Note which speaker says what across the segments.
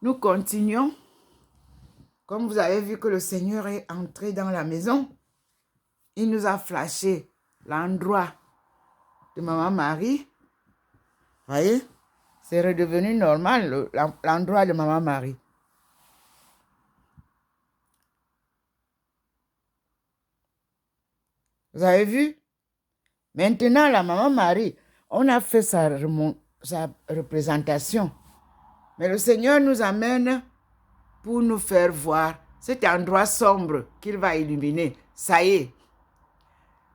Speaker 1: Nous continuons. Comme vous avez vu que le Seigneur est entré dans la maison, il nous a flashé l'endroit de Maman Marie. Voyez, c'est redevenu normal, l'endroit de Maman Marie. Vous avez vu? Maintenant, la Maman Marie, on a fait sa représentation. Mais le Seigneur nous amène pour nous faire voir cet endroit sombre qu'il va illuminer. Ça y est.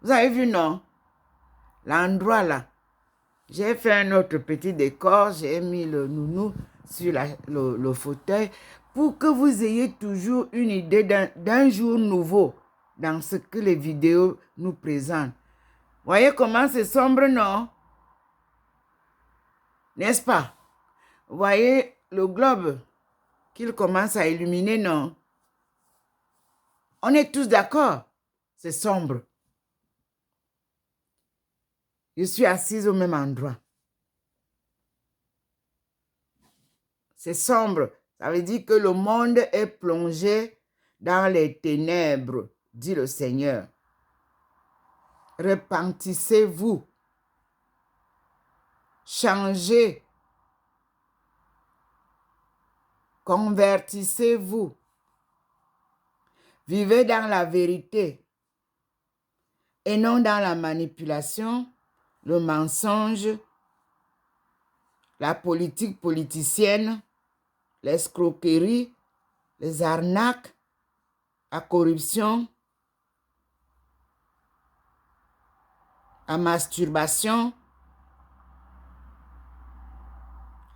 Speaker 1: Vous avez vu, non? L'endroit là. J'ai fait un autre petit décor. J'ai mis le nounou sur le fauteuil pour que vous ayez toujours une idée d'un jour nouveau dans ce que les vidéos nous présentent. Voyez comment c'est sombre, non? N'est-ce pas? Voyez le globe qu'il commence à illuminer, non? On est tous d'accord. C'est sombre. Je suis assise au même endroit. C'est sombre. Ça veut dire que le monde est plongé dans les ténèbres, dit le Seigneur. Repentissez-vous. Changez. Convertissez-vous. Vivez dans la vérité et non dans la manipulation, le mensonge, la politique politicienne, l'escroquerie, les arnaques, la corruption, la masturbation,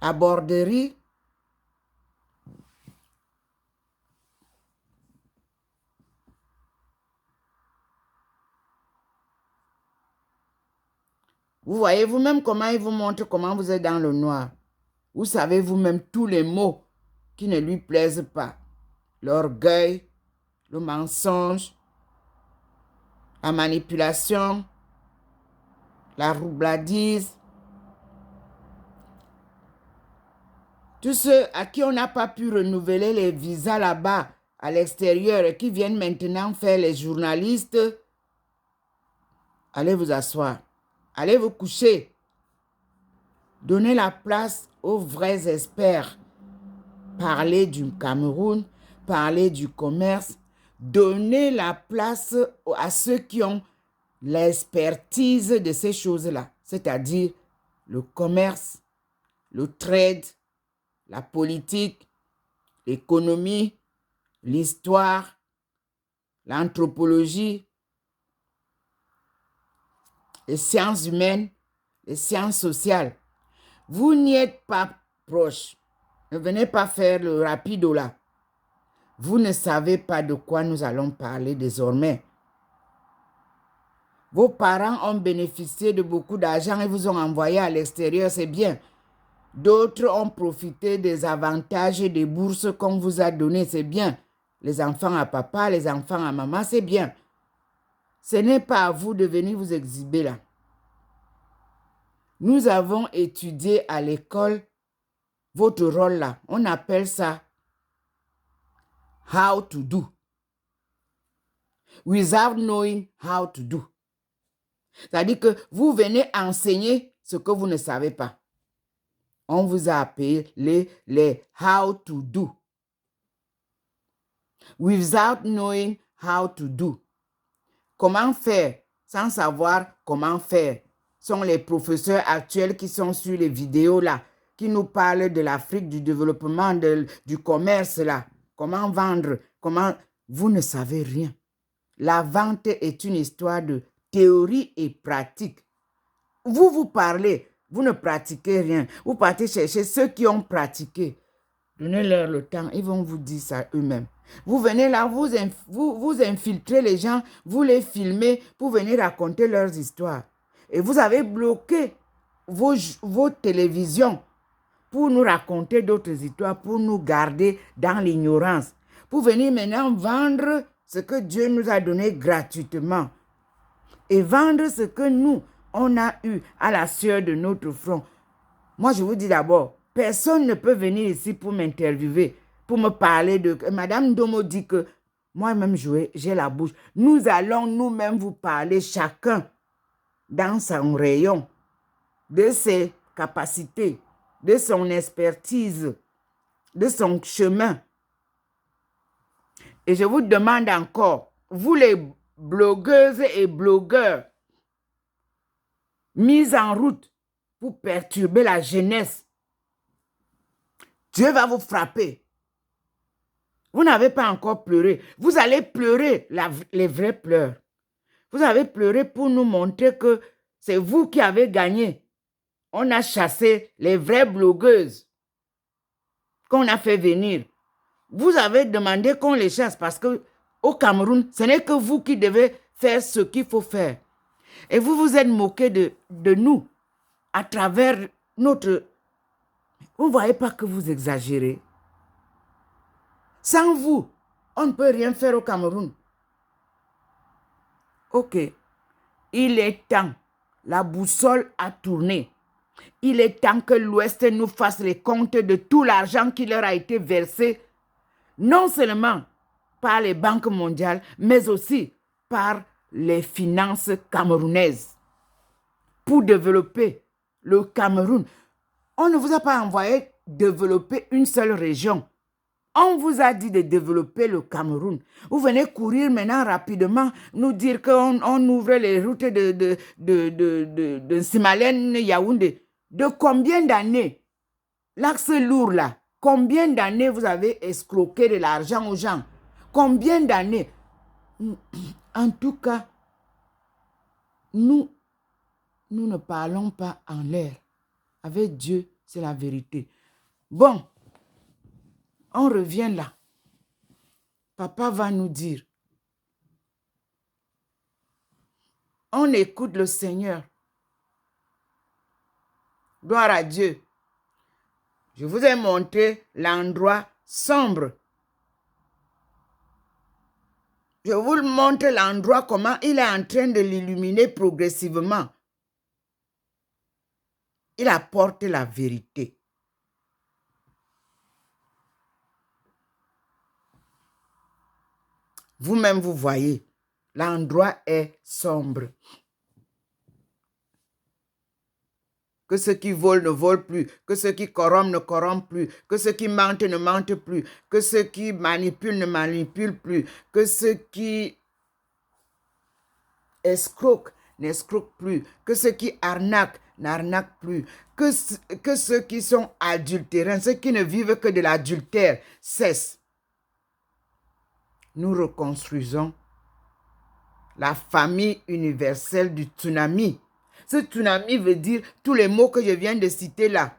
Speaker 1: la borderie. Vous voyez vous-même comment il vous montre comment vous êtes dans le noir. Vous savez vous-même tous les mots qui ne lui plaisent pas. L'orgueil, le mensonge, la manipulation, la roubladise. Tous ceux à qui on n'a pas pu renouveler les visas là-bas, à l'extérieur, et qui viennent maintenant faire les journalistes, allez vous asseoir. Allez vous coucher. Donnez la place aux vrais experts. Parlez du Cameroun, parlez du commerce. Donnez la place à ceux qui ont l'expertise de ces choses-là, c'est-à-dire le commerce, le trade, la politique, l'économie, l'histoire, l'anthropologie, les sciences humaines, les sciences sociales. Vous n'y êtes pas proche. Ne venez pas faire le rapido là. Vous ne savez pas de quoi nous allons parler désormais. Vos parents ont bénéficié de beaucoup d'argent et vous ont envoyé à l'extérieur, c'est bien. D'autres ont profité des avantages et des bourses qu'on vous a données, c'est bien. Les enfants à papa, les enfants à maman, c'est bien. Ce n'est pas à vous de venir vous exhiber là. Nous avons étudié à l'école votre rôle là. On appelle ça how to do. Without knowing how to do. C'est-à-dire que vous venez enseigner ce que vous ne savez pas. On vous a appelé les how to do. Without knowing how to do. Comment faire sans savoir comment faire sont les professeurs actuels qui sont sur les vidéos là, qui nous parlent de l'Afrique, du développement, du commerce là. Comment vendre, comment... Vous ne savez rien. La vente est une histoire de théorie et pratique. Vous parlez, vous ne pratiquez rien. Vous partez chercher ceux qui ont pratiqué. Donnez-leur le temps, ils vont vous dire ça eux-mêmes. Vous venez là, vous infiltrez les gens, vous les filmez pour venir raconter leurs histoires. Et vous avez bloqué vos télévisions pour nous raconter d'autres histoires, pour nous garder dans l'ignorance. Pour venir maintenant vendre ce que Dieu nous a donné gratuitement. Et vendre ce que nous, on a eu à la sueur de notre front. Moi, je vous dis d'abord, Personne ne peut venir ici pour m'interviewer, pour me parler de... Madame Domo dit que moi-même, j'ai la bouche. Nous allons nous-mêmes vous parler, chacun dans son rayon, de ses capacités, de son expertise, de son chemin. Et je vous demande encore, vous les blogueuses et blogueurs, mis en route pour perturber la jeunesse, Dieu va vous frapper. Vous n'avez pas encore pleuré. Vous allez pleurer les vrais pleurs. Vous avez pleuré pour nous montrer que c'est vous qui avez gagné. On a chassé les vraies blogueuses qu'on a fait venir. Vous avez demandé qu'on les chasse parce qu'au Cameroun, ce n'est que vous qui devez faire ce qu'il faut faire. Et vous vous êtes moqué de nous à travers notre... Vous ne voyez pas que vous exagérez. Sans vous, on ne peut rien faire au Cameroun. Ok. Il est temps. La boussole a tourné. Il est temps que l'Ouest nous fasse les comptes de tout l'argent qui leur a été versé, non seulement par les banques mondiales, mais aussi par les finances camerounaises pour développer le Cameroun. On ne vous a pas envoyé développer une seule région. On vous a dit de développer le Cameroun. Vous venez courir maintenant rapidement, nous dire qu'on ouvre les routes de Simalène, Yaoundé. De combien d'années? L'axe lourd là, combien d'années vous avez escroqué de l'argent aux gens? Combien d'années? En tout cas, nous ne parlons pas en l'air. Avec Dieu, c'est la vérité. Bon. On revient là. Papa va nous dire. On écoute le Seigneur. Gloire à Dieu. Je vous ai montré l'endroit sombre. Je vous montre l'endroit, comment il est en train de l'illuminer progressivement. Il apporte la vérité. Vous-même, vous voyez, l'endroit est sombre. Que ceux qui volent ne volent plus, que ceux qui corrompent ne corrompent plus, que ceux qui mentent ne mentent plus, que ceux qui manipulent ne manipulent plus, que ceux qui escroquent n'escroquent plus, que ceux qui arnaquent n'arnaquent plus, que ceux qui sont adultérins, ceux qui ne vivent que de l'adultère, cessent. Nous reconstruisons la famille universelle du tsunami. Ce tsunami veut dire tous les mots que je viens de citer là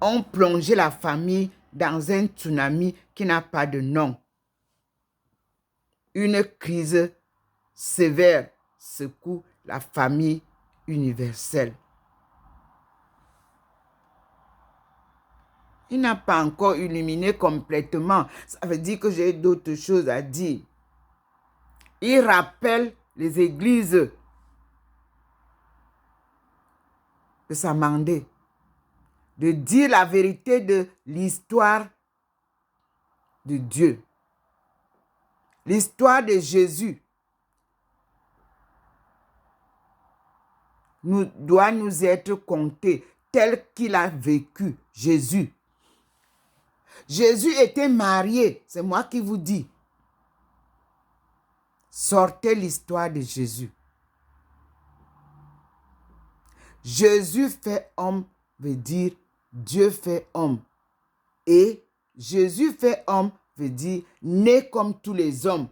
Speaker 1: ont plongé la famille dans un tsunami qui n'a pas de nom. Une crise sévère secoue la famille universelle. Il n'a pas encore illuminé complètement. Ça veut dire que j'ai d'autres choses à dire. Il rappelle les églises de Samandé de dire la vérité de l'histoire de Dieu. L'histoire de Jésus doit nous être contée tel qu'il a vécu, Jésus. Jésus était marié, c'est moi qui vous dis. Sortez l'histoire de Jésus. Jésus fait homme veut dire Dieu fait homme. Et Jésus fait homme veut dire né comme tous les hommes.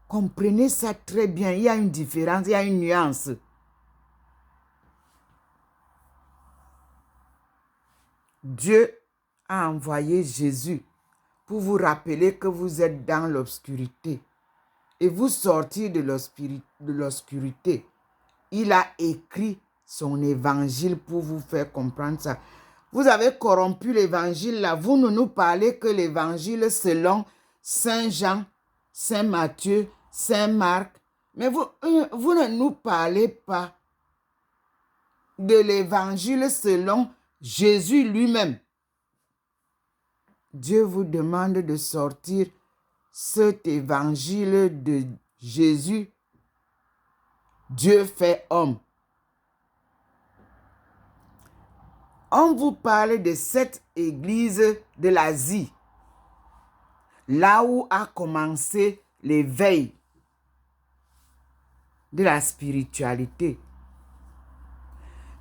Speaker 1: Comprenez ça très bien. Il y a une différence, il y a une nuance. Dieu a envoyé Jésus pour vous rappeler que vous êtes dans l'obscurité et vous sortir de l'obscurité. Il a écrit son évangile pour vous faire comprendre ça. Vous avez corrompu l'évangile là. Vous ne nous parlez que l'évangile selon Saint Jean, Saint Matthieu, Saint Marc. Mais vous ne nous parlez pas de l'évangile selon Jésus lui-même. Dieu vous demande de sortir cet évangile de Jésus, Dieu fait homme. On vous parle de cette église de l'Asie, là où a commencé l'éveil de la spiritualité.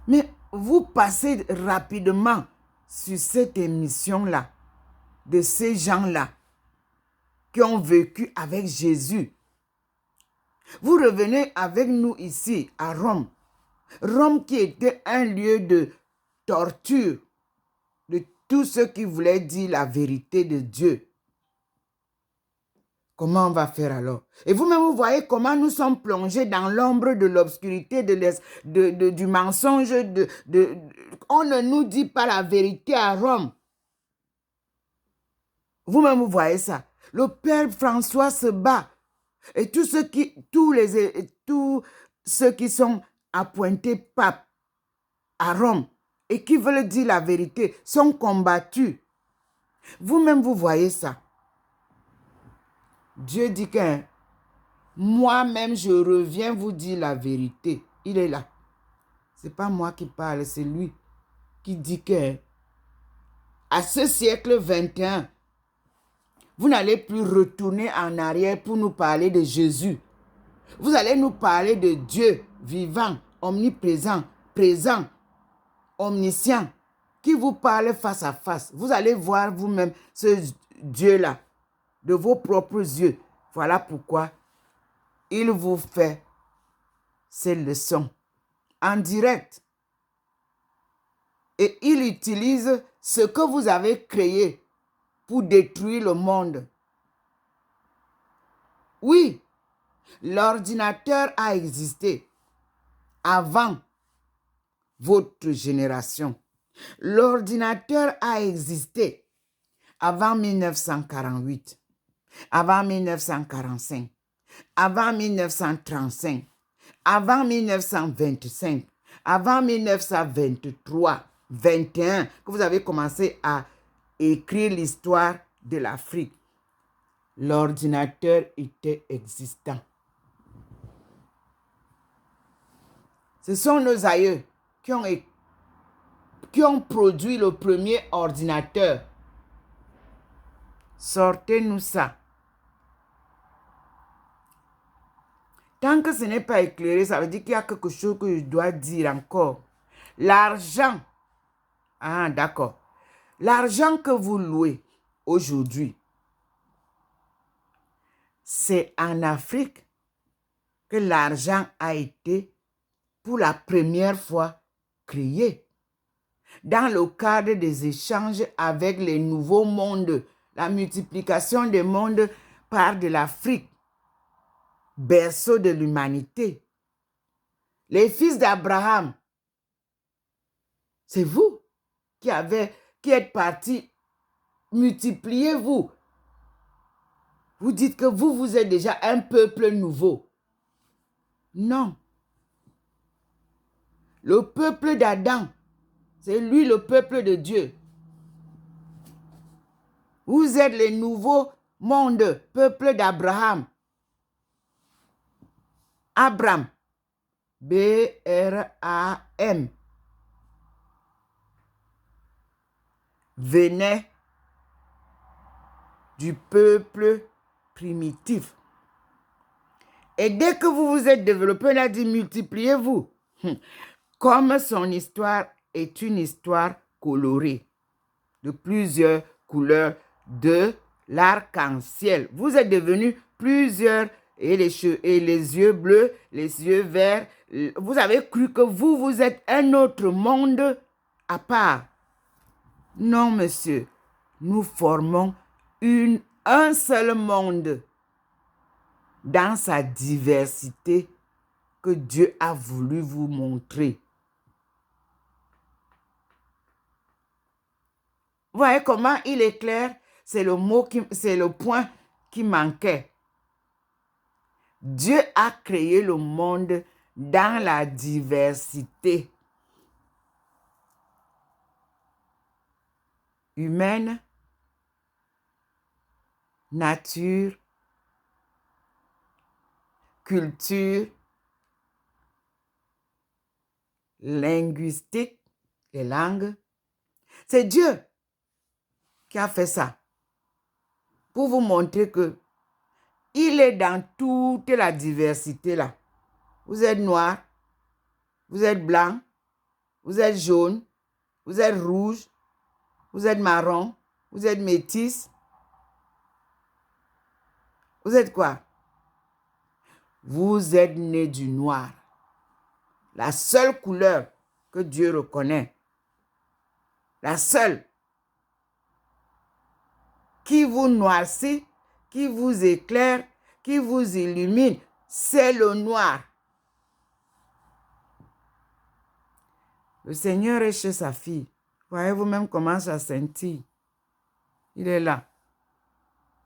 Speaker 1: Mais vous passez rapidement sur cette émission-là, de ces gens-là qui ont vécu avec Jésus. Vous revenez avec nous ici à Rome. Rome qui était un lieu de torture de tous ceux qui voulaient dire la vérité de Dieu. Comment on va faire alors? Et vous-même, vous voyez comment nous sommes plongés dans l'ombre de l'obscurité, du mensonge. On ne nous dit pas la vérité à Rome. Vous-même, vous voyez ça. Le Père François se bat. Et tous ceux qui sont appointés papes à Rome et qui veulent dire la vérité sont combattus. Vous-même, vous voyez ça. Dieu dit que moi-même, je reviens vous dire la vérité. Il est là. Ce n'est pas moi qui parle, c'est lui qui dit que à ce siècle 21, vous n'allez plus retourner en arrière pour nous parler de Jésus. Vous allez nous parler de Dieu vivant, omniprésent, présent, omniscient, qui vous parle face à face. Vous allez voir vous-même ce Dieu-là de vos propres yeux. Voilà pourquoi il vous fait ces leçons en direct. Et il utilise ce que vous avez créé pour détruire le monde. Oui, l'ordinateur a existé avant votre génération. L'ordinateur a existé avant 1948, avant 1945, avant 1935, avant 1925, avant 1923, 21, que vous avez commencé à écrire l'histoire de l'Afrique. L'ordinateur était existant. Ce sont nos aïeux qui ont produit le premier ordinateur. Sortez-nous ça. Tant que ce n'est pas éclairé, ça veut dire qu'il y a quelque chose que je dois dire encore. L'argent. Ah, d'accord. L'argent que vous louez aujourd'hui, c'est en Afrique que l'argent a été pour la première fois créé. Dans le cadre des échanges avec les nouveaux mondes, la multiplication des mondes part de l'Afrique, berceau de l'humanité. Les fils d'Abraham, c'est vous qui êtes partis, multipliez-vous. Vous dites que vous êtes déjà un peuple nouveau. Non. Le peuple d'Adam, c'est lui le peuple de Dieu. Vous êtes les nouveaux mondes, peuple d'Abraham. Abraham, B-R-A-M, venait du peuple primitif. Et dès que vous vous êtes développé, on a dit multipliez-vous. Comme son histoire est une histoire colorée, de plusieurs couleurs, de l'arc-en-ciel. Vous êtes devenus plusieurs, et les yeux bleus, les yeux verts. Vous avez cru que vous êtes un autre monde à part. Non, monsieur. Nous formons un seul monde dans sa diversité que Dieu a voulu vous montrer. Vous voyez comment il est clair? C'est le point qui manquait. Dieu a créé le monde dans la diversité. humaine, nature, culture, linguistique, les langues. C'est Dieu qui a fait ça pour vous montrer que il est dans toute la diversité là. Vous êtes noir, vous êtes blanc, vous êtes jaune, vous êtes rouge, vous êtes marron, vous êtes métis. Vous êtes quoi? Vous êtes né du noir. La seule couleur que Dieu reconnaît. La seule qui vous noircit, qui vous éclaire, qui vous illumine, c'est le noir. Le Seigneur est chez sa fille. Voyez-vous même comment ça scintille. Il est là.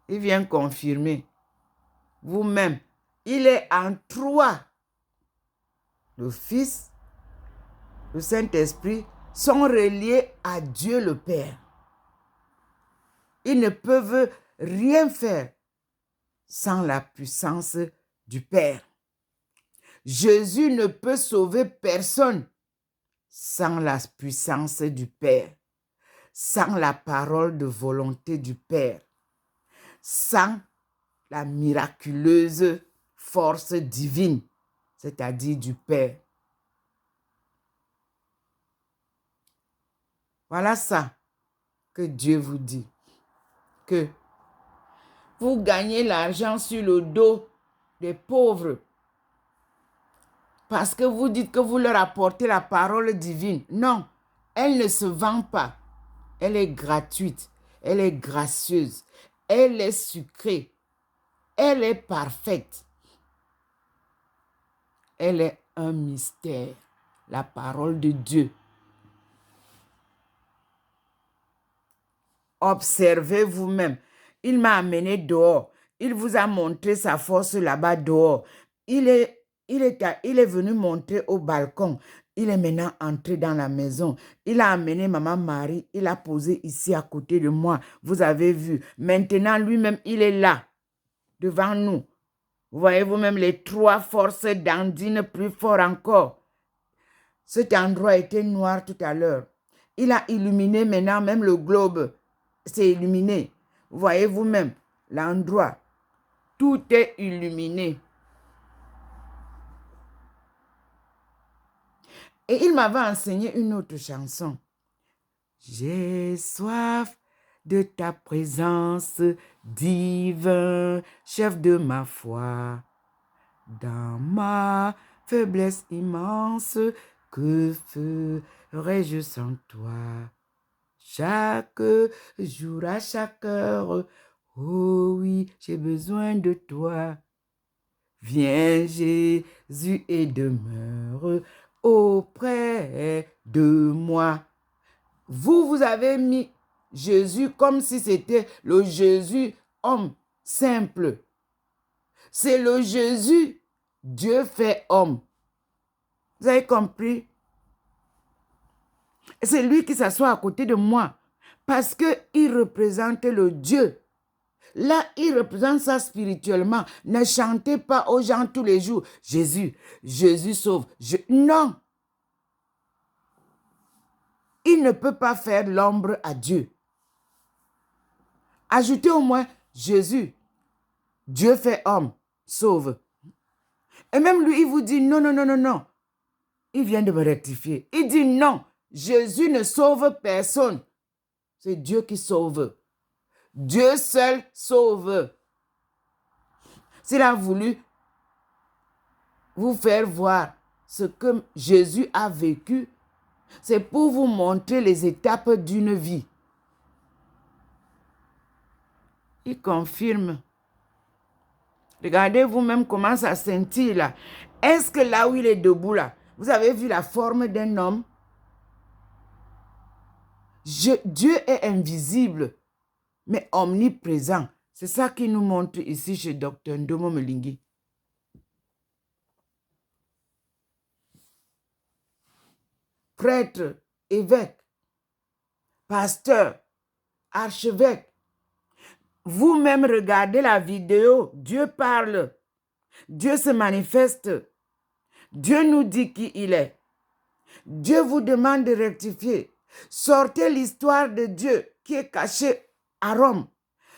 Speaker 1: Il vient confirmer. Vous-même, il est en trois. Le Fils, le Saint-Esprit sont reliés à Dieu le Père. Ils ne peuvent rien faire sans la puissance du Père. Jésus ne peut sauver personne sans la puissance du Père, sans la parole de volonté du Père, sans la miraculeuse force divine, c'est-à-dire du Père. Voilà ça que Dieu vous dit, que vous gagnez l'argent sur le dos des pauvres parce que vous dites que vous leur apportez la parole divine. Non, elle ne se vend pas. Elle est gratuite, elle est gracieuse, elle est sucrée, elle est parfaite. Elle est un mystère, la parole de Dieu. Observez vous-même. Il m'a amené dehors. Il vous a montré sa force là-bas dehors. Il est venu montrer au balcon. Il est maintenant entré dans la maison. Il a amené Maman Marie. Il a posé ici à côté de moi. Vous avez vu. Maintenant, lui-même, il est là, devant nous. Vous voyez vous-même les trois forces d'Andine plus fort encore. Cet endroit était noir tout à l'heure. Il a illuminé maintenant même le globe. C'est illuminé. Vous voyez vous-même l'endroit. Tout est illuminé. Et il m'avait enseigné une autre chanson. J'ai soif de ta présence divine, chef de ma foi. Dans ma faiblesse immense, que ferais-je sans toi? Chaque jour, à chaque heure, oh oui, j'ai besoin de toi. Viens Jésus et demeure auprès de moi. Vous avez mis Jésus comme si c'était le Jésus homme simple. C'est le Jésus, Dieu fait homme. Vous avez compris? C'est lui qui s'assoit à côté de moi parce qu'il représente le Dieu. Là, il représente ça spirituellement. Ne chantez pas aux gens tous les jours. Jésus, Jésus sauve. Non. Il ne peut pas faire l'ombre à Dieu. Ajoutez au moins Jésus, Dieu fait homme, sauve. Et même lui, il vous dit non, non, non, non, non. Il vient de me rectifier. Il dit non, Jésus ne sauve personne. C'est Dieu qui sauve. Dieu seul sauve. S'il a voulu vous faire voir ce que Jésus a vécu, c'est pour vous montrer les étapes d'une vie. Il confirme. Regardez vous-même comment ça scintille là. Est-ce que là où il est debout là, vous avez vu la forme d'un homme? Dieu est invisible, mais omniprésent. C'est ça qu'il nous montre ici chez Dr. Ndomo Melingi. Prêtre, évêque, pasteur, archevêque. Vous-même regardez la vidéo. Dieu parle. Dieu se manifeste. Dieu nous dit qui il est. Dieu vous demande de rectifier. Sortez l'histoire de Dieu qui est cachée à Rome.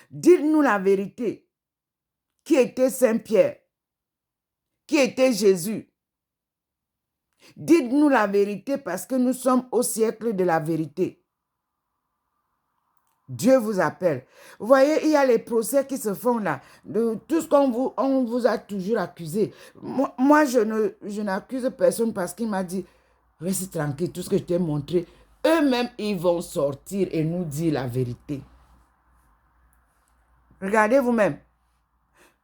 Speaker 1: Dites-nous la vérité. Qui était Saint-Pierre? Qui était Jésus? Dites-nous la vérité parce que nous sommes au siècle de la vérité. Dieu vous appelle. Vous voyez, il y a les procès qui se font là. De tout ce on vous a toujours accusé. Moi je n'accuse personne parce qu'il m'a dit, reste tranquille, tout ce que je t'ai montré. Eux-mêmes, ils vont sortir et nous dire la vérité. Regardez vous-même.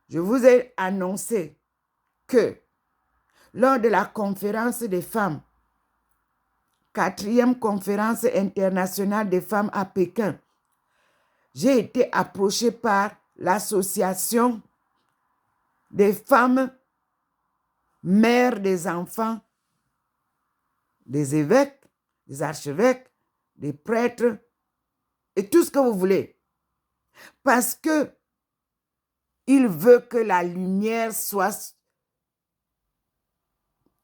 Speaker 1: Je vous ai annoncé que lors de la conférence des femmes, 4e conférence internationale des femmes à Pékin, j'ai été approchée par l'association des femmes mères des enfants, des évêques, des archevêques, des prêtres et tout ce que vous voulez. Parce que il veut que la lumière soit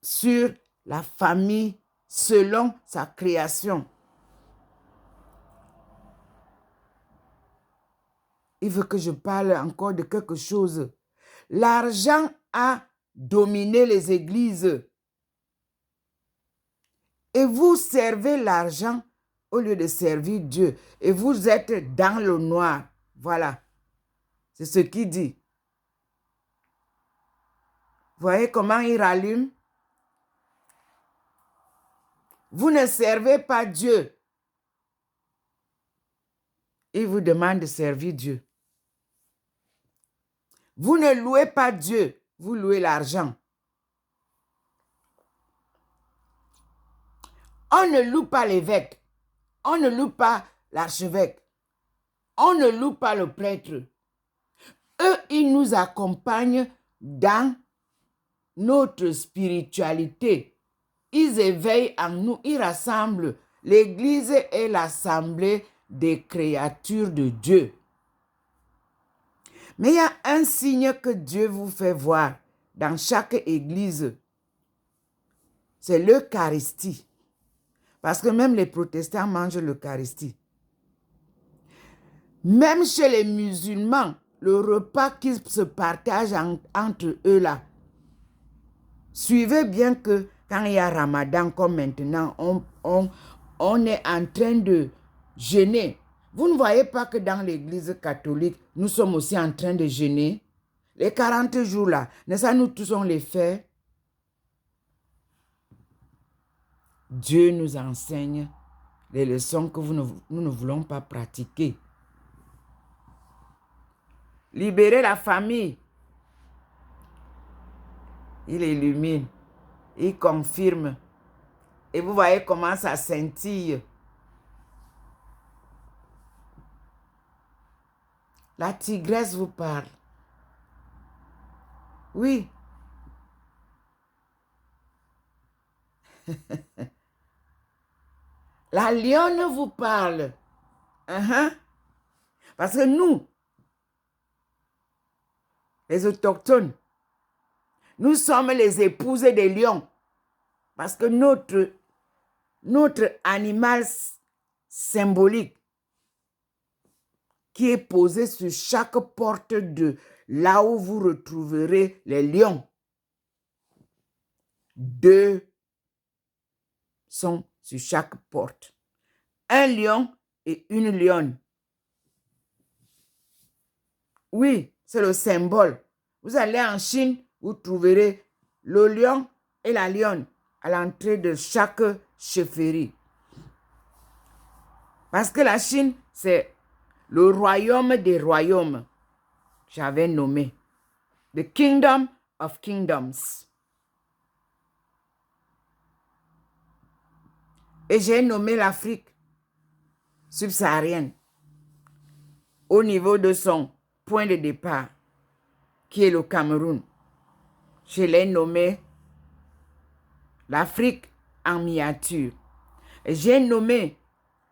Speaker 1: sur la famille selon sa création. Il veut que je parle encore de quelque chose. L'argent a dominé les églises. Et vous servez l'argent au lieu de servir Dieu. Et vous êtes dans le noir. Voilà. C'est ce qu'il dit. Vous voyez comment il rallume? Vous ne servez pas Dieu. Il vous demande de servir Dieu. Vous ne louez pas Dieu, vous louez l'argent. On ne loue pas l'évêque, on ne loue pas l'archevêque, on ne loue pas le prêtre. Eux, ils nous accompagnent dans notre spiritualité. Ils éveillent en nous, ils rassemblent. L'Église est l'assemblée des créatures de Dieu. Mais il y a un signe que Dieu vous fait voir dans chaque église. C'est l'Eucharistie. Parce que même les protestants mangent l'Eucharistie. Même chez les musulmans, le repas qui se partage entre eux là. Suivez bien que quand il y a Ramadan comme maintenant, on est en train de jeûner. Vous ne voyez pas que dans l'église catholique, nous sommes aussi en train de jeûner? Les 40 jours là, n'est-ce pas nous tous on les fait? Dieu nous enseigne les leçons que nous ne voulons pas pratiquer. Libérez la famille. Il illumine, il confirme. Et vous voyez comment ça scintille. La tigresse vous parle. Oui. La lionne vous parle. Parce que nous, les autochtones, nous sommes les épouses des lions. Parce que notre animal symbolique qui est posé sur chaque porte de là où vous retrouverez les lions. 2 sont sur chaque porte. Un lion et une lionne. Oui, c'est le symbole. Vous allez en Chine, vous trouverez le lion et la lionne à l'entrée de chaque chefferie. Parce que la Chine, c'est le royaume des royaumes. J'avais nommé. The Kingdom of Kingdoms. Et j'ai nommé l'Afrique subsaharienne au niveau de son point de départ, qui est le Cameroun. Je l'ai nommé l'Afrique en miniature. Et j'ai nommé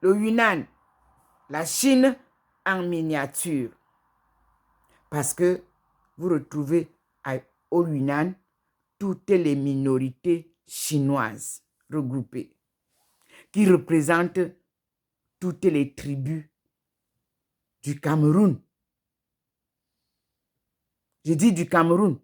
Speaker 1: le Yunnan, la Chine en miniature. Parce que vous retrouvez au Yunnan toutes les minorités chinoises regroupées qui représentent toutes les tribus du Cameroun. Je dis du Cameroun,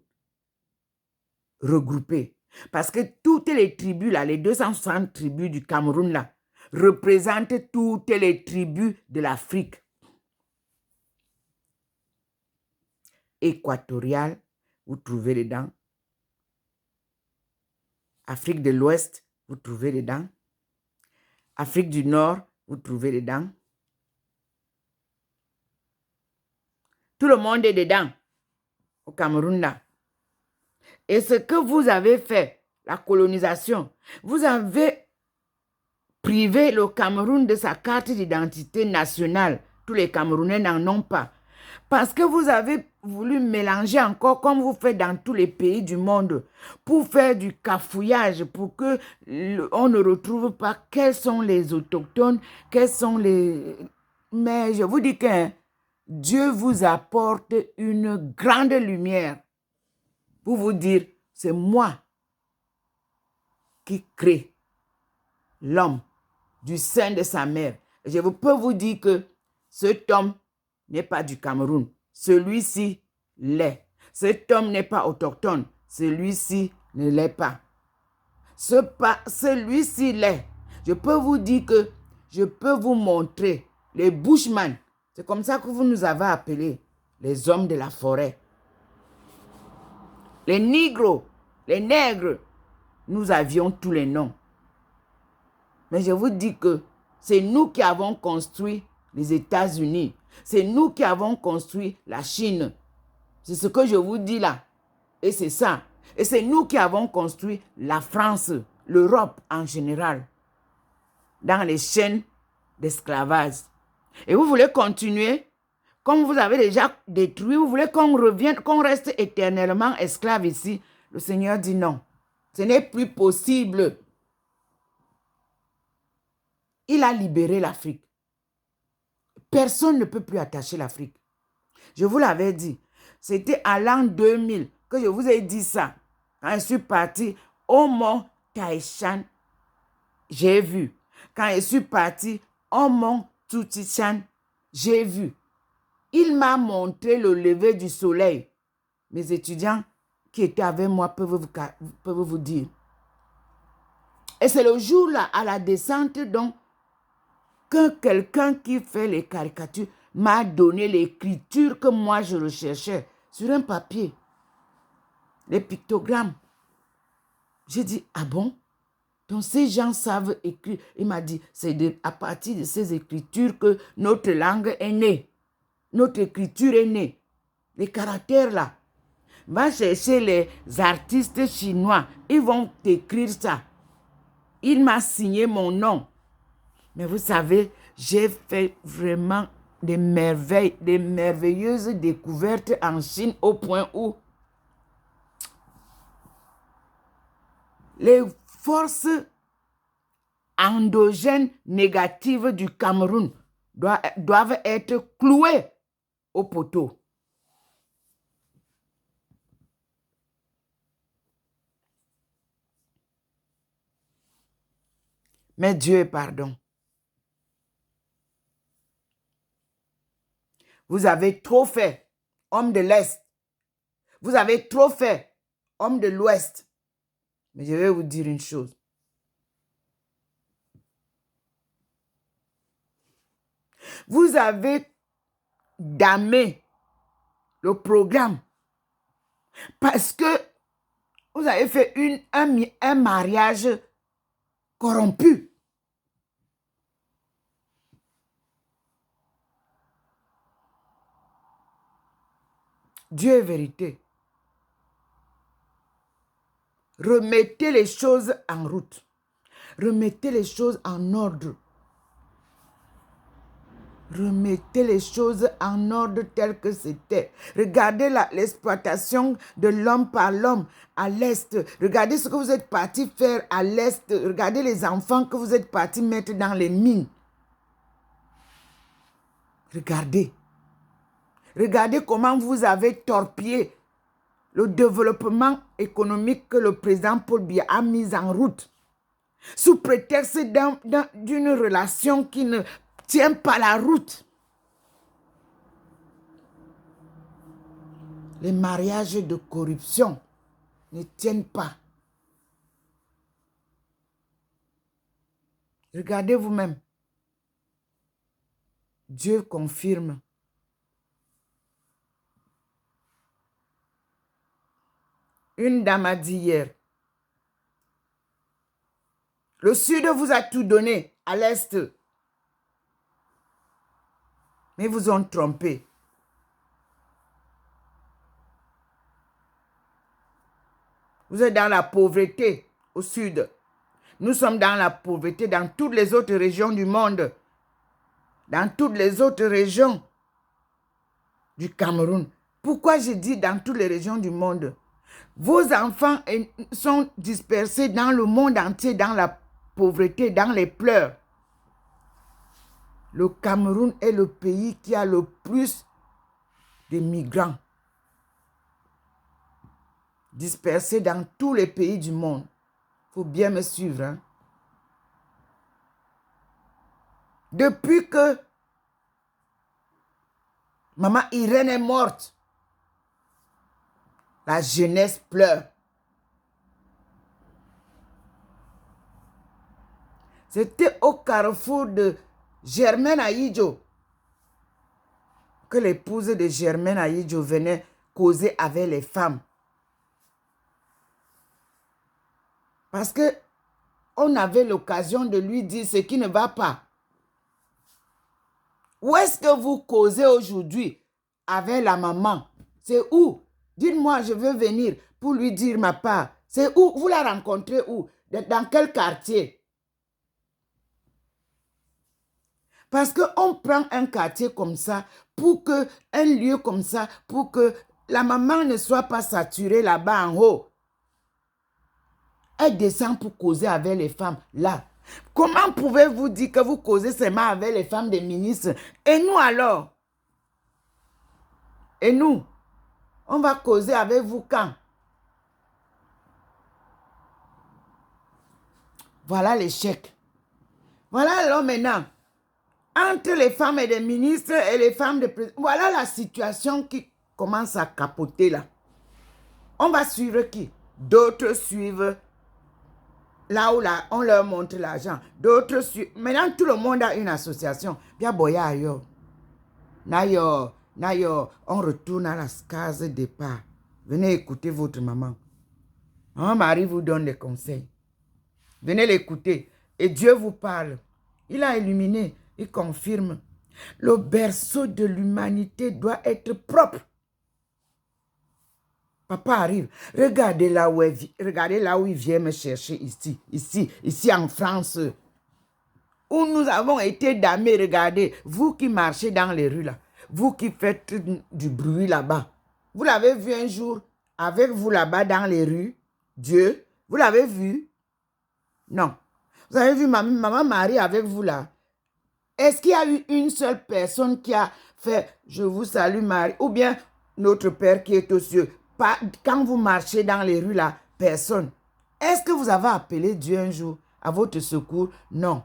Speaker 1: regroupées. Parce que toutes les tribus, là, les 260 tribus du Cameroun, là, représentent toutes les tribus de l'Afrique équatoriale, vous trouvez dedans. Afrique de l'Ouest, vous trouvez dedans. Afrique du Nord, vous trouvez dedans. Tout le monde est dedans, au Cameroun, là. Et ce que vous avez fait, la colonisation, vous avez privé le Cameroun de sa carte d'identité nationale. Tous les Camerounais n'en ont pas. Parce que vous avez voulu mélanger encore, comme vous faites dans tous les pays du monde, pour faire du cafouillage, pour que on ne retrouve pas quels sont les autochtones, quels sont les... Mais je vous dis que Dieu vous apporte une grande lumière pour vous dire, c'est moi qui crée l'homme du sein de sa mère. Je peux vous dire que cet homme n'est pas du Cameroun. Celui-ci l'est. Cet homme n'est pas autochtone. Celui-ci ne l'est pas. Celui-ci l'est. Je peux vous dire que je peux vous montrer les Bushman. C'est comme ça que vous nous avez appelés, les hommes de la forêt. Les négros, les nègres, nous avions tous les noms. Mais je vous dis que c'est nous qui avons construit les États-Unis. C'est nous qui avons construit la Chine. C'est ce que je vous dis là. Et c'est ça. Et c'est nous qui avons construit la France, l'Europe en général, dans les chaînes d'esclavage. Et vous voulez continuer, comme vous avez déjà détruit, vous voulez qu'on revienne, qu'on reste éternellement esclave ici. Le Seigneur dit non. Ce n'est plus possible. Il a libéré l'Afrique. Personne ne peut plus attacher l'Afrique. Je vous l'avais dit. C'était à l'an 2000 que je vous ai dit ça. Quand je suis parti au mont Taishan, j'ai vu. Quand je suis parti au mont Tutichan, j'ai vu. Il m'a montré le lever du soleil. Mes étudiants qui étaient avec moi peuvent vous dire. Et c'est le jour-là, à la descente, donc, que quelqu'un qui fait les caricatures m'a donné l'écriture que moi je recherchais sur un papier. Les pictogrammes. J'ai dit, ah bon? Donc ces gens savent écrire. Il m'a dit, c'est à partir de ces écritures que notre langue est née. Notre écriture est née. Les caractères là. Va chercher les artistes chinois. Ils vont écrire ça. Il m'a signé mon nom. Mais vous savez, j'ai fait vraiment des merveilles, des merveilleuses découvertes en Chine au point où les forces endogènes négatives du Cameroun doivent être clouées au poteau. Mais Dieu est pardon. Vous avez trop fait, homme de l'Est. Vous avez trop fait, homme de l'Ouest. Mais je vais vous dire une chose. Vous avez damé le programme parce que vous avez fait un mariage corrompu. Dieu est vérité. Remettez les choses en route. Remettez les choses en ordre. Remettez les choses en ordre tel que c'était. Regardez l'exploitation de l'homme par l'homme à l'Est. Regardez ce que vous êtes parti faire à l'Est. Regardez les enfants que vous êtes parti mettre dans les mines. Regardez. Regardez comment vous avez torpillé le développement économique que le président Paul Biya a mis en route sous prétexte d'une relation qui ne tient pas la route. Les mariages de corruption ne tiennent pas. Regardez vous-même. Dieu confirme. Une dame a dit hier, le Sud vous a tout donné à l'Est. Mais ils vous ont trompé. Vous êtes dans la pauvreté au Sud. Nous sommes dans la pauvreté dans toutes les autres régions du monde. Dans toutes les autres régions du Cameroun. Pourquoi je dis dans toutes les régions du monde? Vos enfants sont dispersés dans le monde entier, dans la pauvreté, dans les pleurs. Le Cameroun est le pays qui a le plus de migrants dispersés dans tous les pays du monde. Il faut bien me suivre. Hein? Depuis que Maman Irène est morte, la jeunesse pleure. C'était au carrefour de Germaine Ahidjo que l'épouse de Germaine Ahidjo venait causer avec les femmes. Parce que on avait l'occasion de lui dire ce qui ne va pas. Où est-ce que vous causez aujourd'hui avec la maman? C'est où? Dites-moi, je veux venir pour lui dire ma part. C'est où? Vous la rencontrez où? Dans quel quartier? Parce qu'on prend un quartier comme ça, un lieu comme ça, pour que la maman ne soit pas saturée là-bas en haut. Elle descend pour causer avec les femmes là. Comment pouvez-vous dire que vous causez seulement avec les femmes des ministres? Et nous alors? Et nous? On va causer avec vous quand? Voilà l'échec. Voilà alors maintenant. Entre les femmes et les ministres et les femmes de président. Voilà la situation qui commence à capoter là. On va suivre qui? D'autres suivent là où là, on leur montre l'argent. D'autres suivent. Maintenant, tout le monde a une association. Bien, boya ailleurs. Nayo, on retourne à la case départ. Venez écouter votre maman. Maman Marie vous donne des conseils. Venez l'écouter. Et Dieu vous parle. Il a illuminé. Il confirme. Le berceau de l'humanité doit être propre. Papa arrive. Regardez là où il vient me chercher ici en France. Où nous avons été damnés. Regardez, vous qui marchez dans les rues là. Vous qui faites du bruit là-bas. Vous l'avez vu un jour avec vous là-bas dans les rues. Dieu, vous l'avez vu? Non. Vous avez vu maman Marie avec vous là? Est-ce qu'il y a eu une seule personne qui a fait « Je vous salue Marie » ou bien notre Père qui est aux cieux? Quand vous marchez dans les rues là, personne. Est-ce que vous avez appelé Dieu un jour à votre secours? Non.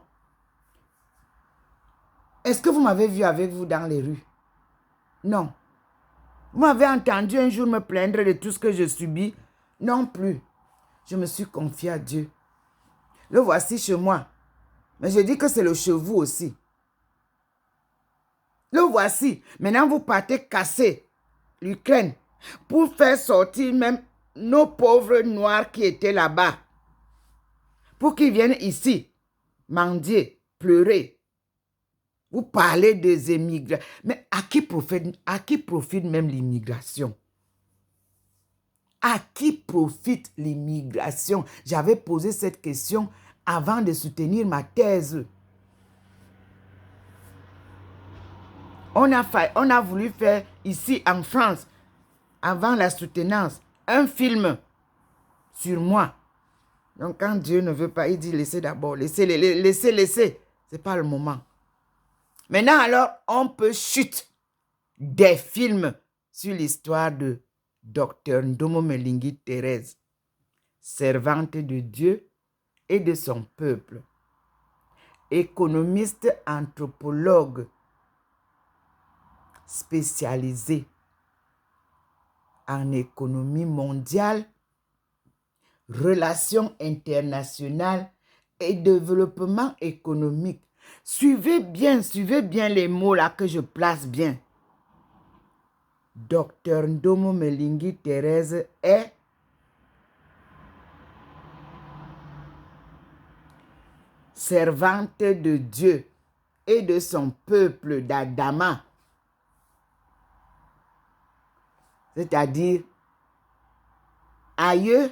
Speaker 1: Est-ce que vous m'avez vu avec vous dans les rues? Non. Vous m'avez entendu un jour me plaindre de tout ce que je subis? Non plus. Je me suis confié à Dieu. Le voici chez moi. Mais je dis que c'est le chez vous aussi. Le voici. Maintenant, vous partez casser l'Ukraine pour faire sortir même nos pauvres noirs qui étaient là-bas. Pour qu'ils viennent ici, mendier, pleurer. Vous parlez des immigrants. Mais à qui profite même l'immigration? À qui profite l'immigration? J'avais posé cette question avant de soutenir ma thèse. On a voulu faire ici en France, avant la soutenance, un film sur moi. Donc quand Dieu ne veut pas, il dit laissez d'abord, laissez. Ce n'est pas le moment. Maintenant, alors, on peut chuter des films sur l'histoire de Dr Ndomo Melingi Thérèse, servante de Dieu et de son peuple, économiste anthropologue spécialisé en économie mondiale, relations internationales et développement économique. Suivez bien les mots là que je place bien. Dr Ndomo Melingi Thérèse est servante de Dieu et de son peuple d'Adama, c'est-à-dire aïeux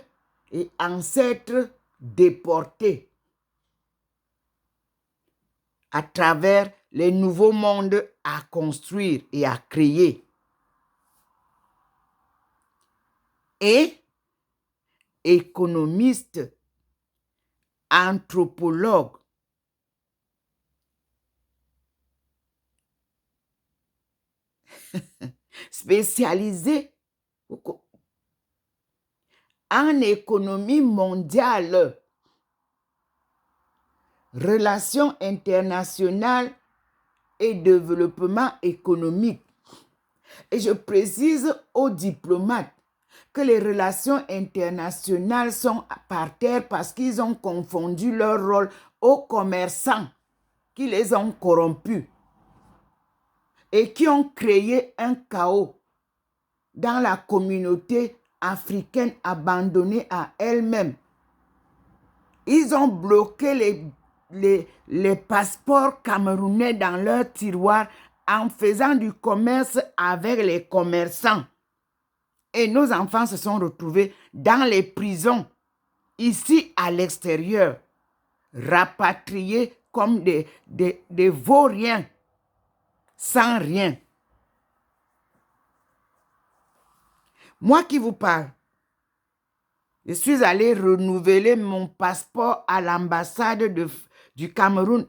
Speaker 1: et ancêtres déportés à travers les nouveaux mondes à construire et à créer. Et économiste, anthropologue, spécialisé en économie mondiale, relations internationales et développement économique. Et je précise aux diplomates que les relations internationales sont par terre parce qu'ils ont confondu leur rôle aux commerçants qui les ont corrompus et qui ont créé un chaos dans la communauté africaine abandonnée à elle-même. Ils ont bloqué les passeports camerounais dans leur tiroir en faisant du commerce avec les commerçants. Et nos enfants se sont retrouvés dans les prisons, ici à l'extérieur, rapatriés comme des vauriens, sans rien. Moi qui vous parle, je suis allé renouveler mon passeport à l'ambassade du Cameroun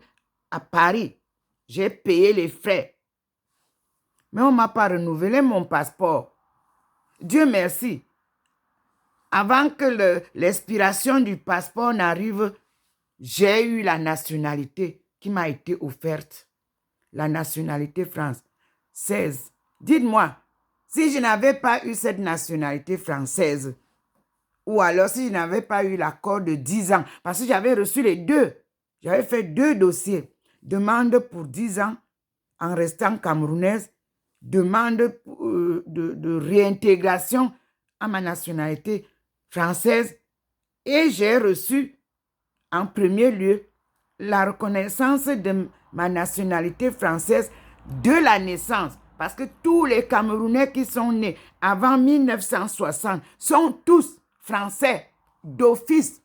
Speaker 1: à Paris. J'ai payé les frais. Mais on ne m'a pas renouvelé mon passeport. Dieu merci. Avant que l'expiration du passeport n'arrive, j'ai eu la nationalité qui m'a été offerte. La nationalité française. Dites-moi, si je n'avais pas eu cette nationalité française, ou alors si je n'avais pas eu l'accord de 10 ans, parce que j'avais reçu les deux, j'avais fait 2 dossiers. Demande pour 10 ans en restant camerounaise, demande de réintégration à ma nationalité française et j'ai reçu en premier lieu la reconnaissance de ma nationalité française de la naissance. Parce que tous les Camerounais qui sont nés avant 1960 sont tous français d'office.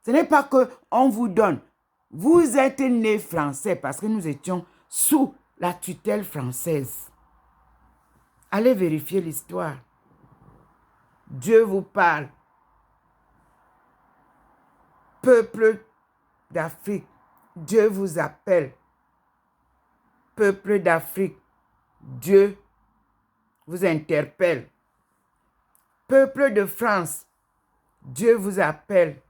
Speaker 1: Ce n'est pas qu'on vous donne. Vous êtes nés français parce que nous étions sous la tutelle française. Allez vérifier l'histoire. Dieu vous parle. Peuple d'Afrique, Dieu vous appelle. Peuple d'Afrique, Dieu vous interpelle. Peuple de France, Dieu vous appelle.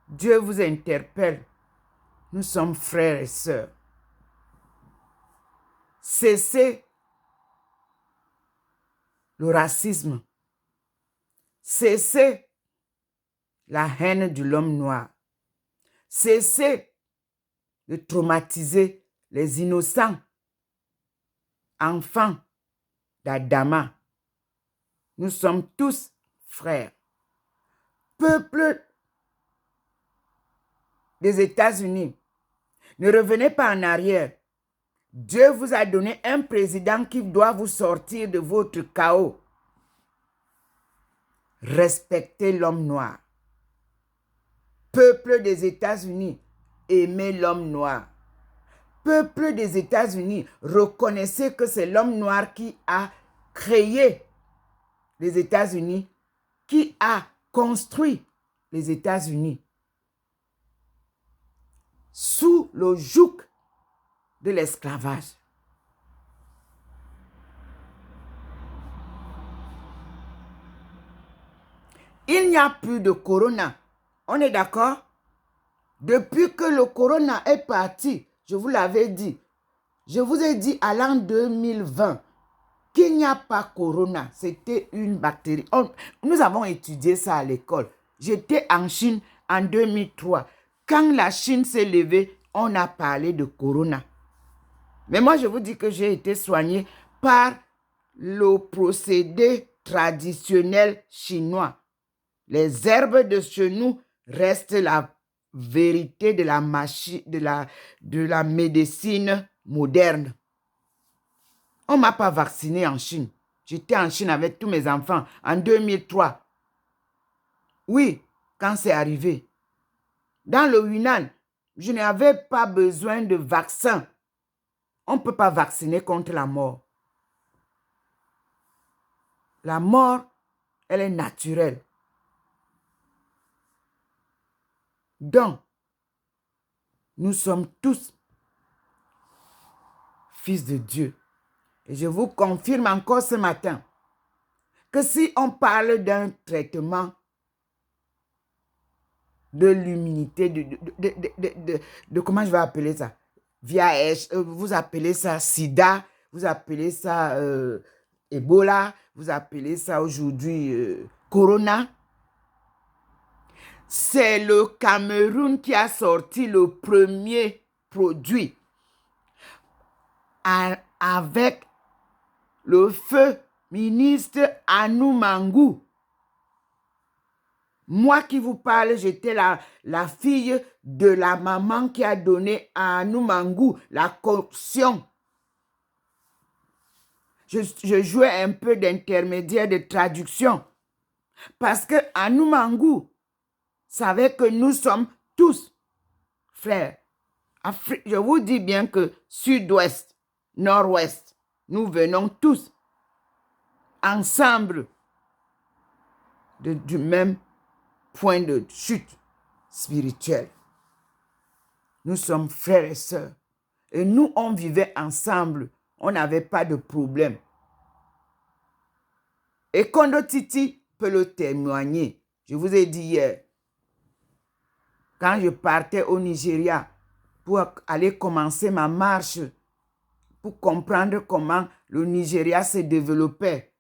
Speaker 1: Dieu vous interpelle. Nous sommes frères et sœurs. Cessez le racisme. Cessez la haine de l'homme noir. Cessez de traumatiser les innocents enfants d'Adama. Nous sommes tous frères. Peuple des États-Unis, ne revenez pas en arrière. Dieu vous a donné un président qui doit vous sortir de votre chaos. Respectez l'homme noir. Peuple des États-Unis, aimez l'homme noir. Peuple des États-Unis, reconnaissez que c'est l'homme noir qui a créé les États-Unis, qui a construit les États-Unis. Sous le joug de l'esclavage. Il n'y a plus de corona. On est d'accord? Depuis que le corona est parti, je vous l'avais dit, je vous ai dit à l'an 2020 qu'il n'y a pas corona. C'était une bactérie. Nous avons étudié ça à l'école. J'étais en Chine en 2003. Quand la Chine s'est levée, on a parlé de corona. Mais moi, je vous dis que j'ai été soignée par le procédé traditionnel chinois. Les herbes de chez nous restent la vérité de la médecine moderne. On ne m'a pas vacciné en Chine. J'étais en Chine avec tous mes enfants en 2003. Oui, quand c'est arrivé. Dans le Yunnan, je n'avais pas besoin de vaccin. On ne peut pas vacciner contre la mort. La mort, elle est naturelle. Donc, nous sommes tous fils de Dieu. Et je vous confirme encore ce matin que si on parle d'un traitement de l'immunité, de comment je vais appeler ça? Vous appelez ça sida, vous appelez ça Ebola, vous appelez ça aujourd'hui corona. C'est le Cameroun qui a sorti le premier produit avec le feu ministre Anou Mangou. Moi qui vous parle, j'étais la fille de la maman qui a donné à Anou Mangou la caution. Je jouais un peu d'intermédiaire de traduction. Parce que Anou Mangou savait que nous sommes tous frères. Je vous dis bien que sud-ouest, nord-ouest, nous venons tous ensemble du même point de chute spirituelle. Nous sommes frères et sœurs. Et nous, on vivait ensemble. On n'avait pas de problème. Et Kondo Titi peut le témoigner. Je vous ai dit hier, quand je partais au Nigeria pour aller commencer ma marche, pour comprendre comment le Nigeria se développait,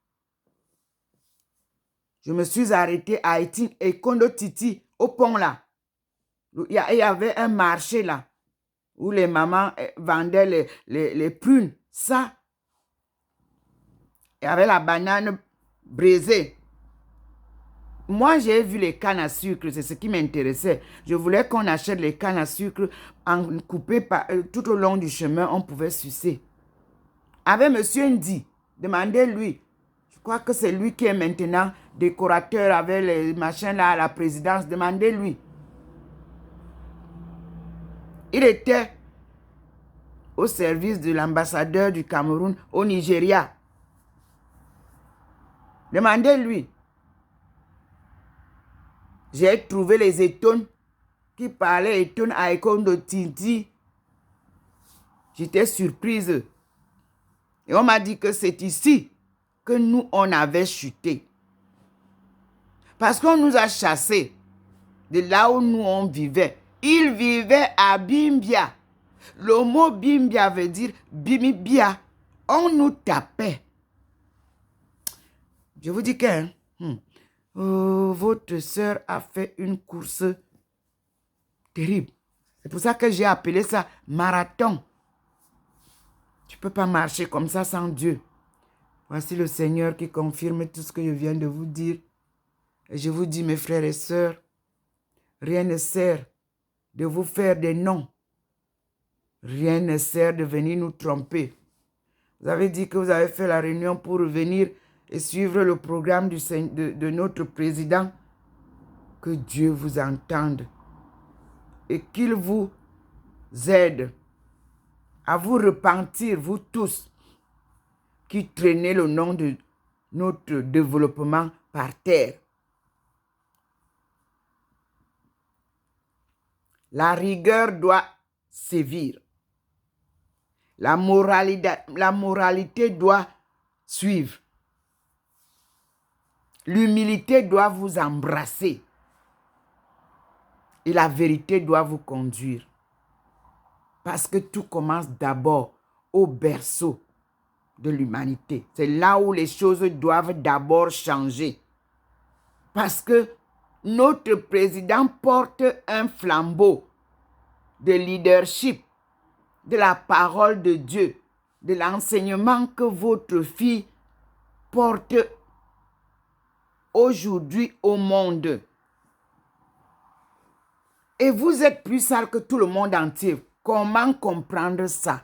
Speaker 1: je me suis arrêté à Haïti et Kondo Titi, au pont là. Il y avait un marché là, où les mamans vendaient les prunes. Ça, il y avait la banane brisée. Moi, j'ai vu les cannes à sucre, c'est ce qui m'intéressait. Je voulais qu'on achète les cannes à sucre en coupé tout au long du chemin, on pouvait sucer. Avec monsieur Ndi, demandez-lui. Je crois que c'est lui qui est maintenant décorateur avec les machins là à la présidence. Demandez-lui. Il était au service de l'ambassadeur du Cameroun au Nigeria. Demandez-lui. J'ai trouvé les étones qui parlaient étones à Kondo Titi. J'étais surprise. Et on m'a dit que c'est ici que nous, on avait chuté. Parce qu'on nous a chassés de là où nous, on vivait. Ils vivaient à Bimbia. Le mot Bimbia veut dire Bimibia. On nous tapait. Je vous dis que votre soeur a fait une course terrible. C'est pour ça que j'ai appelé ça marathon. Tu ne peux pas marcher comme ça sans Dieu. Voici le Seigneur qui confirme tout ce que je viens de vous dire. Et je vous dis, mes frères et sœurs, rien ne sert de vous faire des noms. Rien ne sert de venir nous tromper. Vous avez dit que vous avez fait la réunion pour venir et suivre le programme de notre président. Que Dieu vous entende et qu'il vous aide à vous repentir, vous tous, qui traînez le nom de notre développement par terre. La rigueur doit sévir. La moralité doit suivre. L'humilité doit vous embrasser. Et la vérité doit vous conduire. Parce que tout commence d'abord au berceau de l'humanité. C'est là où les choses doivent d'abord changer. Parce que notre président porte un flambeau de leadership, de la parole de Dieu, de l'enseignement que votre fille porte aujourd'hui au monde. Et vous êtes plus sale que tout le monde entier. Comment comprendre ça?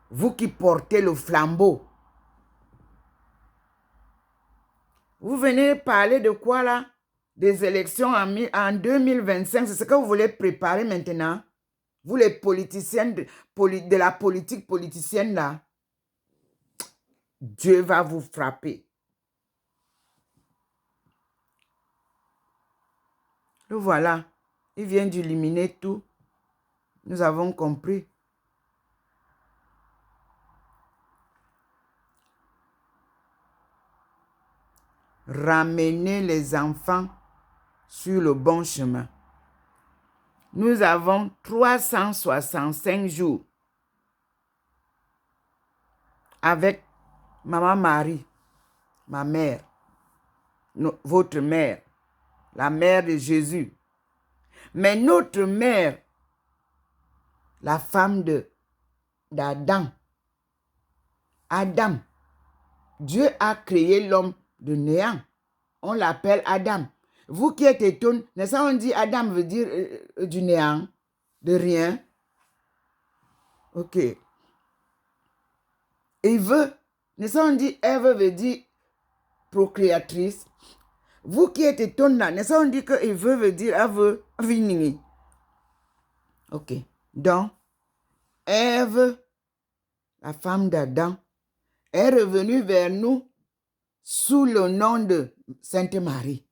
Speaker 1: Vous qui portez le flambeau. Vous venez parler de quoi là? Des élections en 2025. C'est ce que vous voulez préparer maintenant? Vous les politiciens de la politique politicienne là. Dieu va vous frapper. Le voilà. Il vient d'illuminer tout. Nous avons compris. Ramener les enfants sur le bon chemin. Nous avons 365 jours avec Maman Marie, ma mère, votre mère, la mère de Jésus. Mais notre mère, la femme d'Adam, Adam, Dieu a créé l'homme de néant. On l'appelle Adam. Vous qui êtes étonnés, n'est-ce pas, on dit Adam veut dire du néant, de rien. Ok. Il veut, n'est-ce pas, on dit Ève veut dire procréatrice. Vous qui êtes étonnés, n'est-ce pas, on dit que il veut dire Ève, vini. Ok. Donc, Ève, la femme d'Adam, est revenue vers nous sous le nom de Sainte Marie.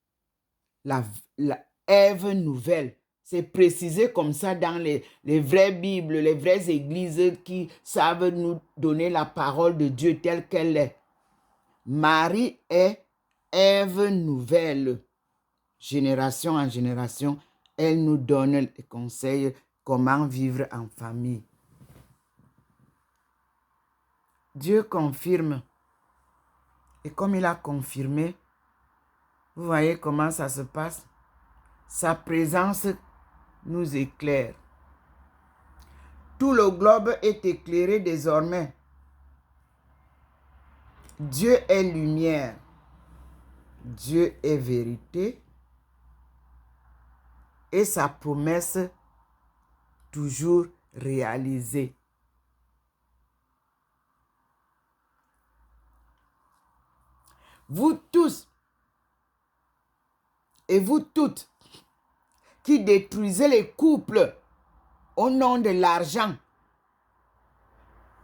Speaker 1: La Ève nouvelle. C'est précisé comme ça dans les vraies Bibles, les vraies églises qui savent nous donner la parole de Dieu telle qu'elle est. Marie est Ève nouvelle. Génération en génération, elle nous donne les conseils comment vivre en famille. Dieu confirme. Et comme il a confirmé, vous voyez comment ça se passe? Sa présence nous éclaire. Tout le globe est éclairé désormais. Dieu est lumière. Dieu est vérité. Et sa promesse toujours réalisée. Vous tous et vous toutes qui détruisez les couples au nom de l'argent.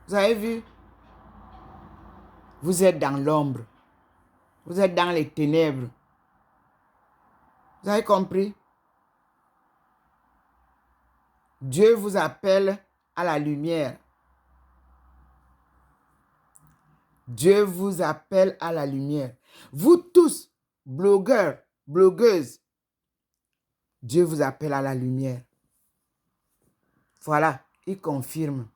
Speaker 1: Vous avez vu? Vous êtes dans l'ombre. Vous êtes dans les ténèbres. Vous avez compris? Dieu vous appelle à la lumière. Dieu vous appelle à la lumière. Vous tous, blogueurs, blogueuses, Dieu vous appelle à la lumière. Voilà, il confirme.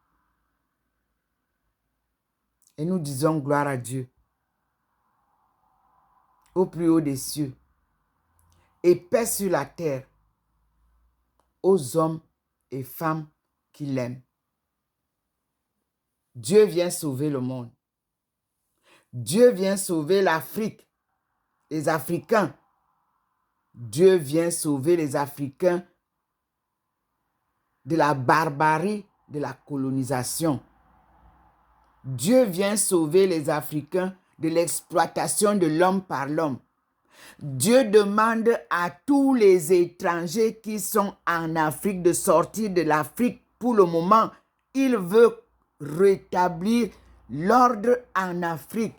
Speaker 1: Et nous disons gloire à Dieu. Au plus haut des cieux. Et paix sur la terre. Aux hommes et femmes qui l'aiment. Dieu vient sauver le monde. Dieu vient sauver l'Afrique. Les Africains. Dieu vient sauver les Africains de la barbarie de la colonisation. Dieu vient sauver les Africains de l'exploitation de l'homme par l'homme. Dieu demande à tous les étrangers qui sont en Afrique de sortir de l'Afrique pour le moment. Il veut rétablir l'ordre en Afrique.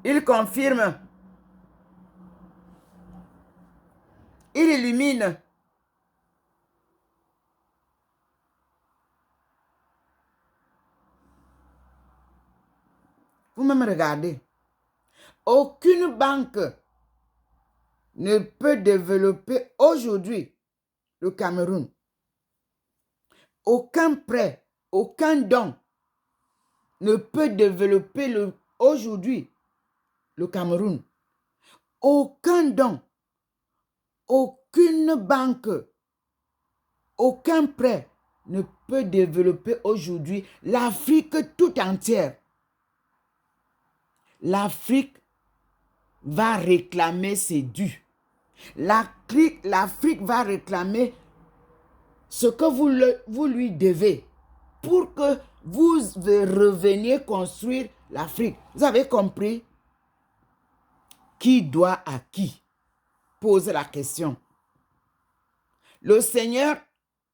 Speaker 1: Il confirme. Il illumine. Vous-même regardez. Aucune banque ne peut développer aujourd'hui le Cameroun. Aucun prêt, aucun don ne peut développer aujourd'hui le Cameroun. Aucun don, aucune banque, aucun prêt ne peut développer aujourd'hui l'Afrique tout entière. L'Afrique va réclamer ses dus. L'Afrique va réclamer ce que vous lui devez pour que vous reveniez construire l'Afrique. Vous avez compris? Qui doit à qui? Pose la question. Le Seigneur,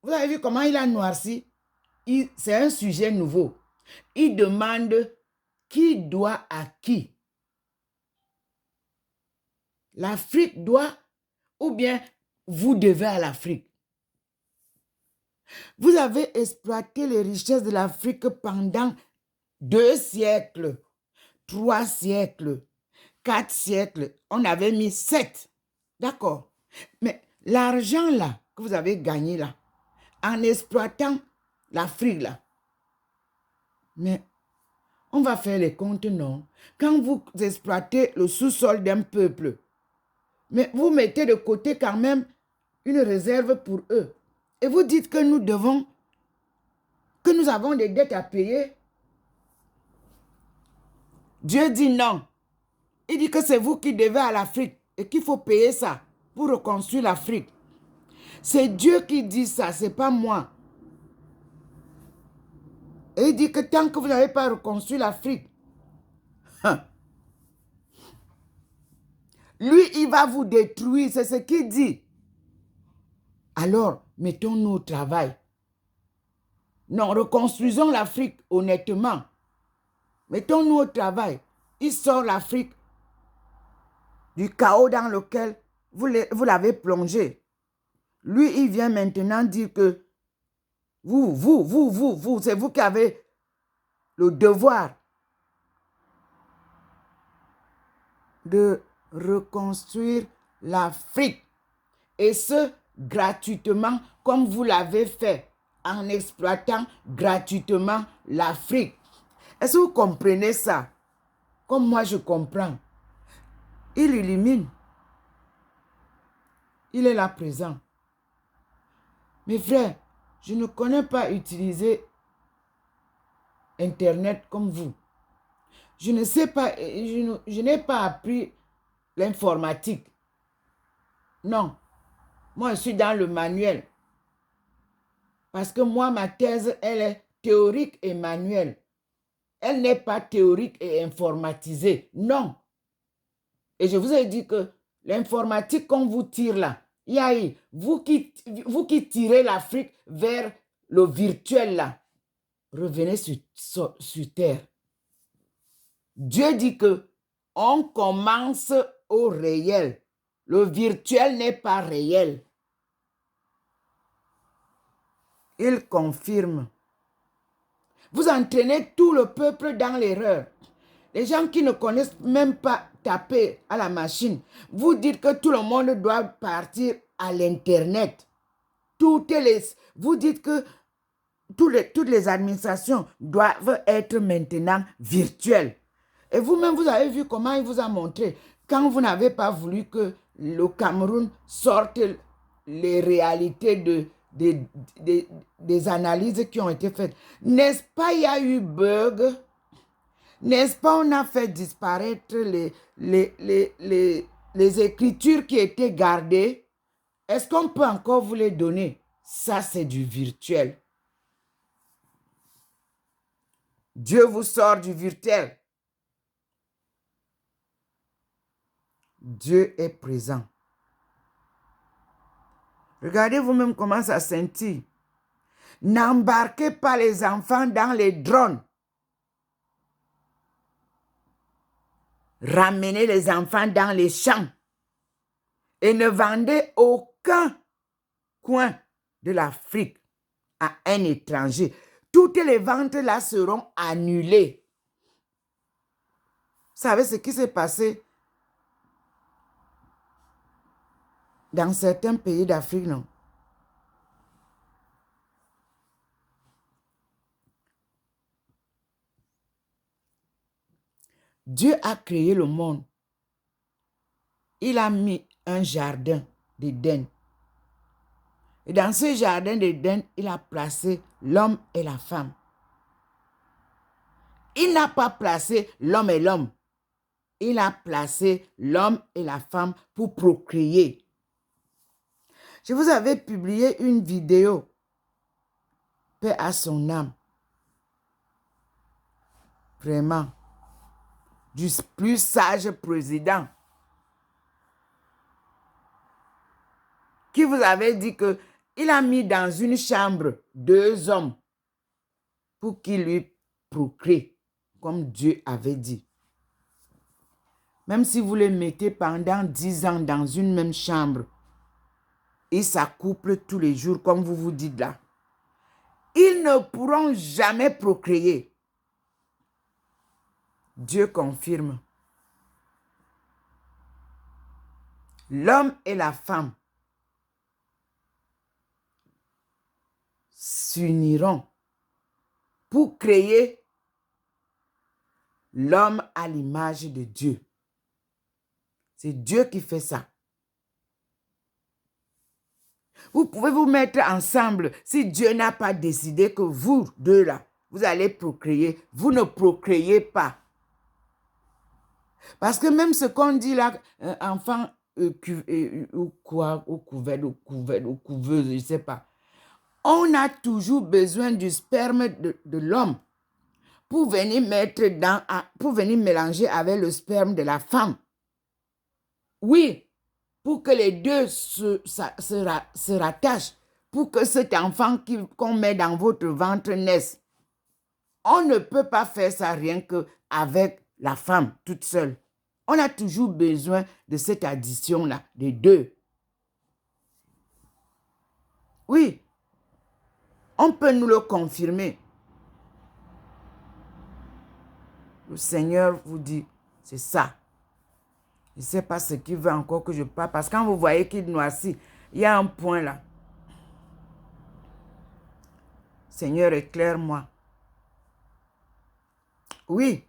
Speaker 1: vous avez vu comment il a noirci? C'est un sujet nouveau. Il demande qui doit à qui? L'Afrique doit ou bien vous devez à l'Afrique? Vous avez exploité les richesses de l'Afrique pendant 2 siècles, 3 siècles, 4 siècles. On avait mis 7. D'accord. Mais l'argent là que vous avez gagné là, en exploitant l'Afrique là, mais on va faire les comptes, non? Quand vous exploitez le sous-sol d'un peuple, mais vous mettez de côté quand même une réserve pour eux. Et vous dites que nous avons des dettes à payer. Dieu dit non. Il dit que c'est vous qui devez à l'Afrique et qu'il faut payer ça pour reconstruire l'Afrique. C'est Dieu qui dit ça, ce n'est pas moi. Et il dit que tant que vous n'avez pas reconstruit l'Afrique, lui, il va vous détruire, c'est ce qu'il dit. Alors, mettons-nous au travail. Non, reconstruisons l'Afrique honnêtement. Mettons-nous au travail. Il sort l'Afrique du chaos dans lequel vous l'avez plongé. Lui, il vient maintenant dire que vous, c'est vous qui avez le devoir de reconstruire l'Afrique. Et ce, gratuitement, comme vous l'avez fait, en exploitant gratuitement l'Afrique. Est-ce que vous comprenez ça? Comme moi, je comprends. Il illumine. Il est là présent. Mes frères, je ne connais pas utiliser Internet comme vous. Je ne sais pas, je n'ai pas appris l'informatique. Non. Moi, je suis dans le manuel. Parce que moi, ma thèse, elle est théorique et manuelle. Elle n'est pas théorique et informatisée. Non. Et je vous ai dit que l'informatique qu'on vous tire là, vous qui tirez l'Afrique vers le virtuel là, revenez sur terre. Dieu dit que on commence au réel. Le virtuel n'est pas réel. Il confirme. Vous entraînez tout le peuple dans l'erreur. Les gens qui ne connaissent même pas taper à la machine, vous dites que tout le monde doit partir à l'Internet. Vous dites que toutes les administrations doivent être maintenant virtuelles. Et vous-même, vous avez vu comment il vous a montré. Quand vous n'avez pas voulu que le Cameroun sorte les réalités des analyses qui ont été faites. N'est-ce pas, il y a eu bug? N'est-ce pas, on a fait disparaître les écritures qui étaient gardées? Est-ce qu'on peut encore vous les donner? Ça, c'est du virtuel. Dieu vous sort du virtuel. Dieu est présent. Regardez vous-même comment ça scintille. N'embarquez pas les enfants dans les drones. Ramenez les enfants dans les champs. Et ne vendez aucun coin de l'Afrique à un étranger. Toutes les ventes là seront annulées. savez ce qui s'est passé dans certains pays d'Afrique, non? Dieu a créé le monde. Il a mis un jardin d'Éden. Et dans ce jardin d'Éden, il a placé l'homme et la femme. Il n'a pas placé l'homme et l'homme. Il a placé l'homme et la femme pour procréer. Je vous avais publié une vidéo, paix à son âme. Vraiment. Du plus sage président. Qui vous avait dit que il a mis dans une chambre 2 hommes pour qu'ils lui procréent, comme Dieu avait dit. Même si vous les mettez pendant 10 ans dans une même chambre, ils s'accouplent tous les jours, comme vous vous dites là, ils ne pourront jamais procréer. Dieu confirme. L'homme et la femme s'uniront pour créer l'homme à l'image de Dieu. C'est Dieu qui fait ça. Vous pouvez vous mettre ensemble. Si Dieu n'a pas décidé que vous deux là, vous allez procréer, vous ne procréez pas. Parce que même ce qu'on dit là, enfant ou couveuse, je ne sais pas. On a toujours besoin du sperme de l'homme pour venir pour venir mélanger avec le sperme de la femme. Oui, pour que les deux se rattachent, pour que cet enfant qu'on met dans votre ventre naisse. On ne peut pas faire ça rien qu'avec la femme toute seule. On a toujours besoin de cette addition-là, des deux. Oui, on peut nous le confirmer. Le Seigneur vous dit, c'est ça. Je ne sais pas ce qu'il veut encore que je parle, parce que quand vous voyez qu'il noircit, il y a un point là. Seigneur, éclaire-moi. Oui.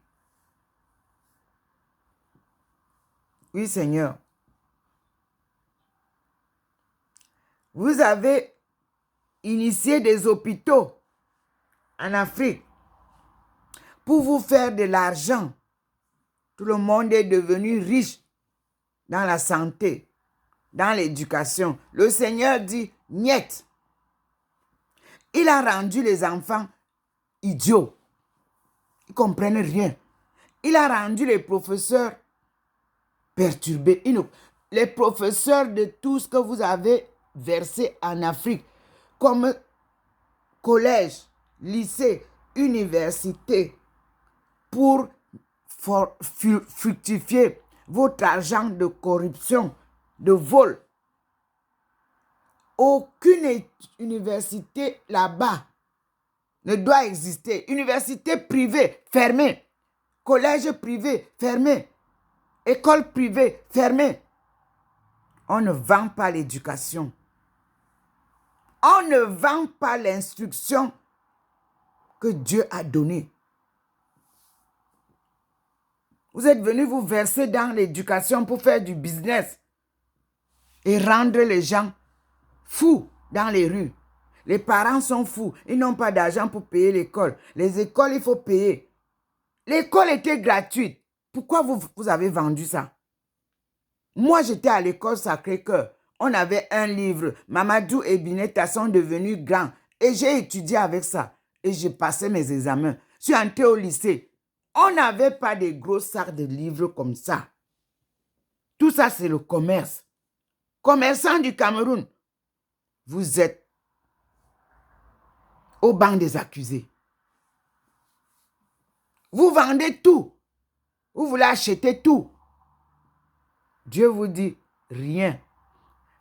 Speaker 1: Oui, Seigneur. Vous avez initié des hôpitaux en Afrique pour vous faire de l'argent. Tout le monde est devenu riche dans la santé, dans l'éducation. Le Seigneur dit, niet. Il a rendu les enfants idiots. Ils ne comprennent rien. Il a rendu les professeurs perturbés. Les professeurs de tout ce que vous avez versé en Afrique, comme collège, lycée, université, pour fructifier votre argent de corruption, de vol. Aucune université là-bas ne doit exister. Université privée, fermée. Collège privé, fermé. École privée, fermée. On ne vend pas l'éducation. On ne vend pas l'instruction que Dieu a donnée. Vous êtes venus vous verser dans l'éducation pour faire du business et rendre les gens fous dans les rues. Les parents sont fous. Ils n'ont pas d'argent pour payer l'école. Les écoles, il faut payer. L'école était gratuite. Pourquoi vous avez vendu ça? Moi, j'étais à l'école Sacré-Cœur. On avait un livre. Mamadou et Bineta sont devenus grands. Et j'ai étudié avec ça. Et j'ai passé mes examens. Je suis entrée au lycée. On n'avait pas de gros sacs de livres comme ça. Tout ça, c'est le commerce. Commerçants du Cameroun, vous êtes au banc des accusés. Vous vendez tout. Vous voulez acheter tout. Dieu vous dit, rien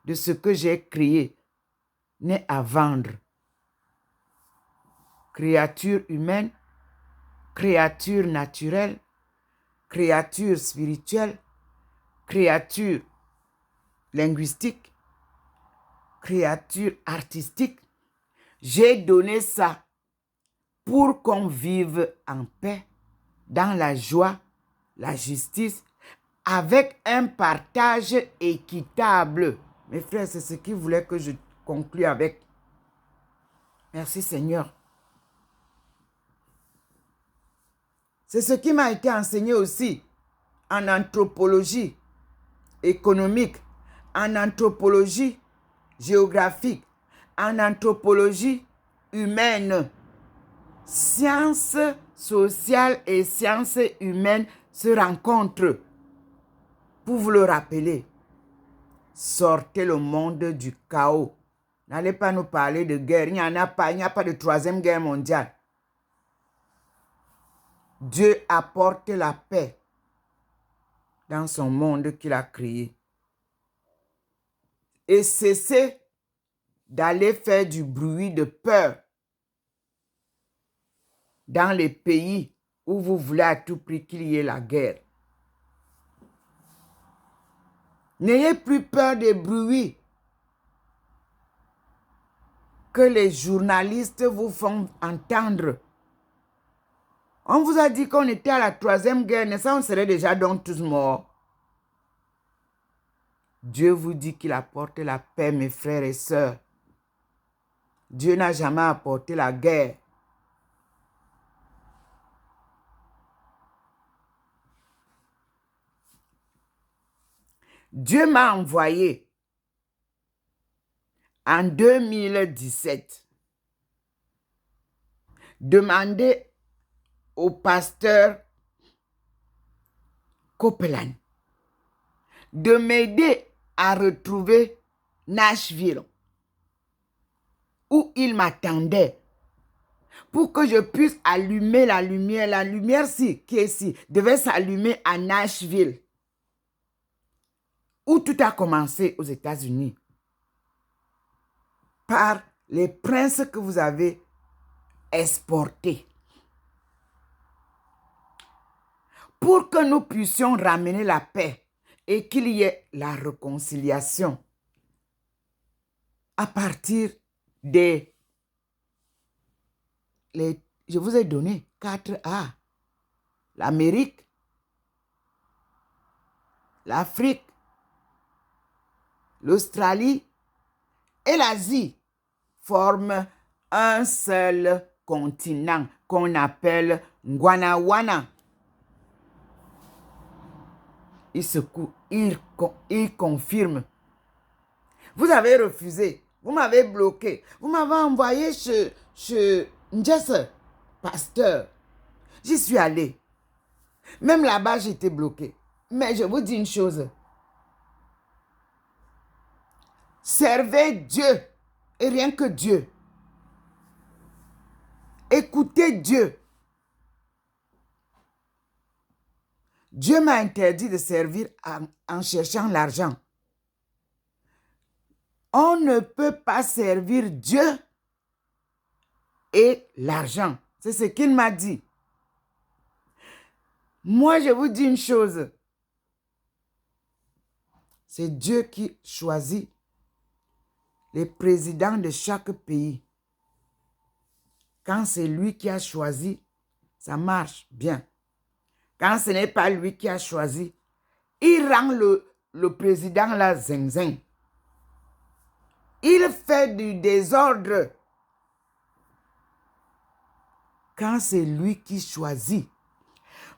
Speaker 1: de ce que j'ai créé n'est à vendre. Créature humaine, créature naturelle, créature spirituelle, créature linguistique, créature artistique. J'ai donné ça pour qu'on vive en paix, dans la joie, la justice, avec un partage équitable. Mes frères, c'est ce qu'il voulait que je conclue avec. Merci Seigneur. C'est ce qui m'a été enseigné aussi en anthropologie économique, en anthropologie géographique, en anthropologie humaine. Sciences sociales et sciences humaines se rencontrent. Pour vous le rappeler, sortez le monde du chaos. N'allez pas nous parler de guerre. Il n'y en a pas. Il n'y a pas de troisième guerre mondiale. Dieu apporte la paix dans son monde qu'il a créé. Et cessez d'aller faire du bruit de peur dans les pays où vous voulez à tout prix qu'il y ait la guerre. N'ayez plus peur des bruits que les journalistes vous font entendre. On vous a dit qu'on était à la troisième guerre, mais ça, on serait déjà donc tous morts. Dieu vous dit qu'il apporte la paix, mes frères et sœurs. Dieu n'a jamais apporté la guerre. Dieu m'a envoyé en 2017 demander au pasteur Copeland de m'aider à retrouver Nashville, où il m'attendait, pour que je puisse allumer la lumière. La lumière qui est ici devait s'allumer à Nashville, où tout a commencé aux États-Unis, par les princes que vous avez exportés. Pour que nous puissions ramener la paix et qu'il y ait la réconciliation à partir des... je vous ai donné 4A. L'Amérique, l'Afrique, l'Australie et l'Asie forment un seul continent qu'on appelle Gondwana. Il secoue, il confirme. Vous avez refusé, vous m'avez bloqué, vous m'avez envoyé chez Njess, pasteur. J'y suis allé. Même là-bas, j'étais bloqué. Mais je vous dis une chose. Servez Dieu et rien que Dieu. Écoutez Dieu. Dieu m'a interdit de servir en cherchant l'argent. On ne peut pas servir Dieu et l'argent. C'est ce qu'il m'a dit. Moi, je vous dis une chose. C'est Dieu qui choisit les présidents de chaque pays. Quand c'est lui qui a choisi, ça marche bien. Quand ce n'est pas lui qui a choisi, il rend le président là zinzin. Il fait du désordre. Quand c'est lui qui choisit,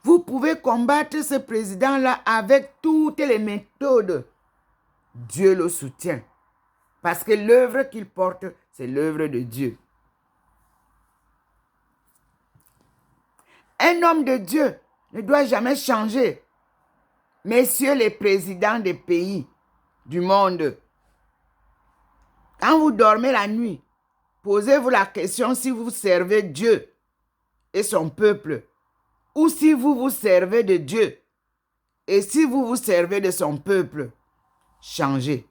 Speaker 1: vous pouvez combattre ce président-là avec toutes les méthodes. Dieu le soutient. Parce que l'œuvre qu'il porte, c'est l'œuvre de Dieu. Un homme de Dieu ne doit jamais changer. Messieurs les présidents des pays du monde, quand vous dormez la nuit, posez-vous la question si vous servez Dieu et son peuple, ou si vous vous servez de Dieu et si vous vous servez de son peuple. Changez.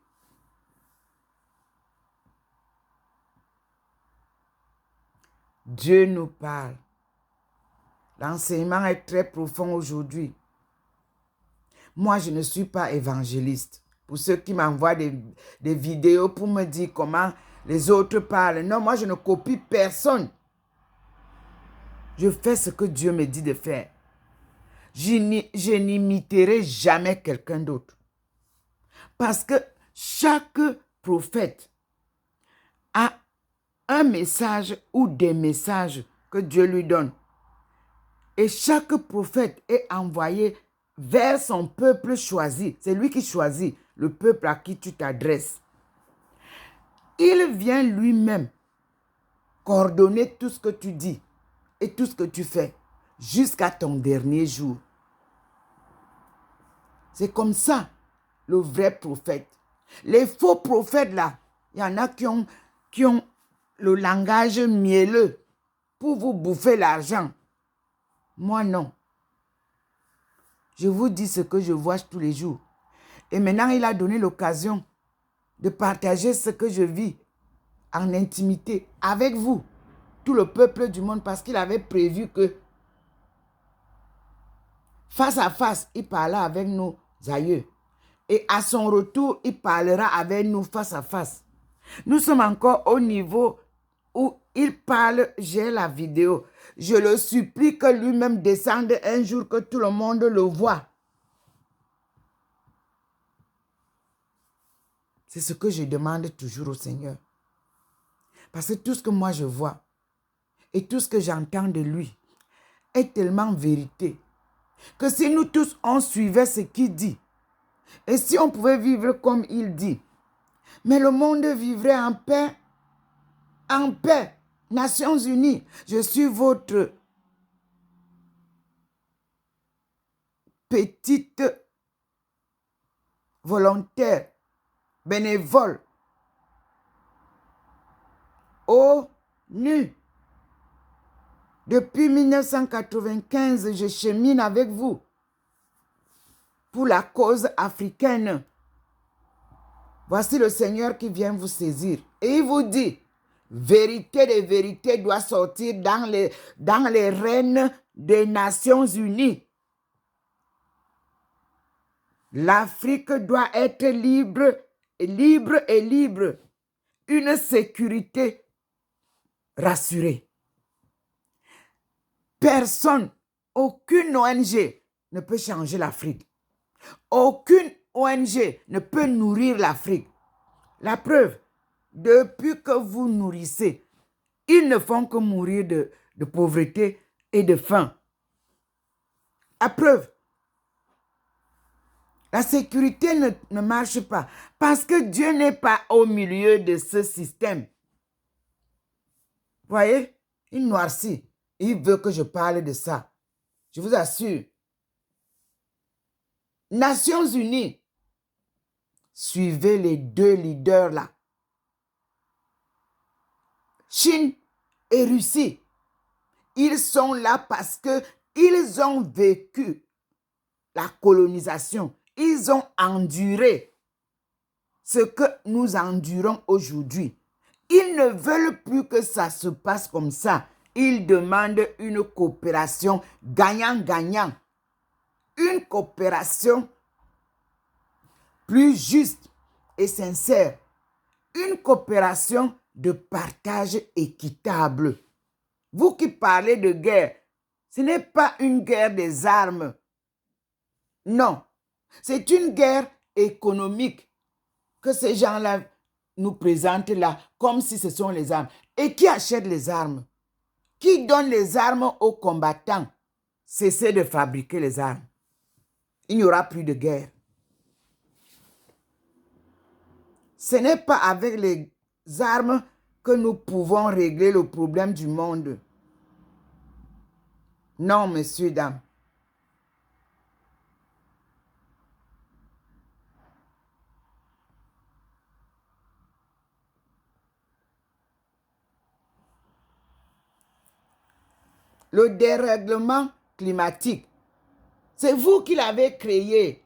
Speaker 1: Dieu nous parle. L'enseignement est très profond aujourd'hui. Moi, je ne suis pas évangéliste. Pour ceux qui m'envoient des vidéos pour me dire comment les autres parlent. Non, moi, je ne copie personne. Je fais ce que Dieu me dit de faire. Je n'imiterai jamais quelqu'un d'autre. Parce que chaque prophète a un message ou des messages que Dieu lui donne. Et chaque prophète est envoyé vers son peuple choisi. C'est lui qui choisit le peuple à qui tu t'adresses. Il vient lui-même coordonner tout ce que tu dis et tout ce que tu fais jusqu'à ton dernier jour. C'est comme ça, le vrai prophète. Les faux prophètes, là, il y en a qui ont le langage mielleux pour vous bouffer l'argent. Moi, non. Je vous dis ce que je vois tous les jours. Et maintenant, il a donné l'occasion de partager ce que je vis en intimité avec vous, tout le peuple du monde, parce qu'il avait prévu que face à face, il parla avec nos aïeux. Et à son retour, il parlera avec nous face à face. Nous sommes encore au niveau où il parle, j'ai la vidéo. Je le supplie que lui-même descende un jour, que tout le monde le voit. C'est ce que je demande toujours au Seigneur. Parce que tout ce que moi je vois et tout ce que j'entends de lui est tellement vérité que si nous tous on suivait ce qu'il dit et si on pouvait vivre comme il dit, mais le monde vivrait en paix. En paix. Nations Unies, je suis votre petite volontaire, bénévole. ONU. Depuis 1995, je chemine avec vous pour la cause africaine. Voici le Seigneur qui vient vous saisir. Et il vous dit, vérité des vérités doit sortir dans les rênes des Nations Unies. L'Afrique doit être libre, libre et libre. Une sécurité rassurée. Personne, aucune ONG ne peut changer l'Afrique. Aucune ONG ne peut nourrir l'Afrique. La preuve, depuis que vous nourrissez, ils ne font que mourir de pauvreté et de faim. La preuve, la sécurité ne marche pas parce que Dieu n'est pas au milieu de ce système. Voyez, il noircit. Il veut que je parle de ça. Je vous assure. Nations Unies, suivez les deux leaders là. Chine et Russie, ils sont là parce qu'ils ont vécu la colonisation. Ils ont enduré ce que nous endurons aujourd'hui. Ils ne veulent plus que ça se passe comme ça. Ils demandent une coopération gagnant-gagnant. Une coopération plus juste et sincère. Une coopération de partage équitable. Vous qui parlez de guerre, ce n'est pas une guerre des armes. Non, c'est une guerre économique que ces gens-là nous présentent là, comme si ce sont les armes. Et qui achète les armes? Qui donne les armes aux combattants? Cessez de fabriquer les armes. Il n'y aura plus de guerre. Ce n'est pas avec les armes que nous pouvons régler le problème du monde. Non, messieurs, dames. Le dérèglement climatique, c'est vous qui l'avez créé.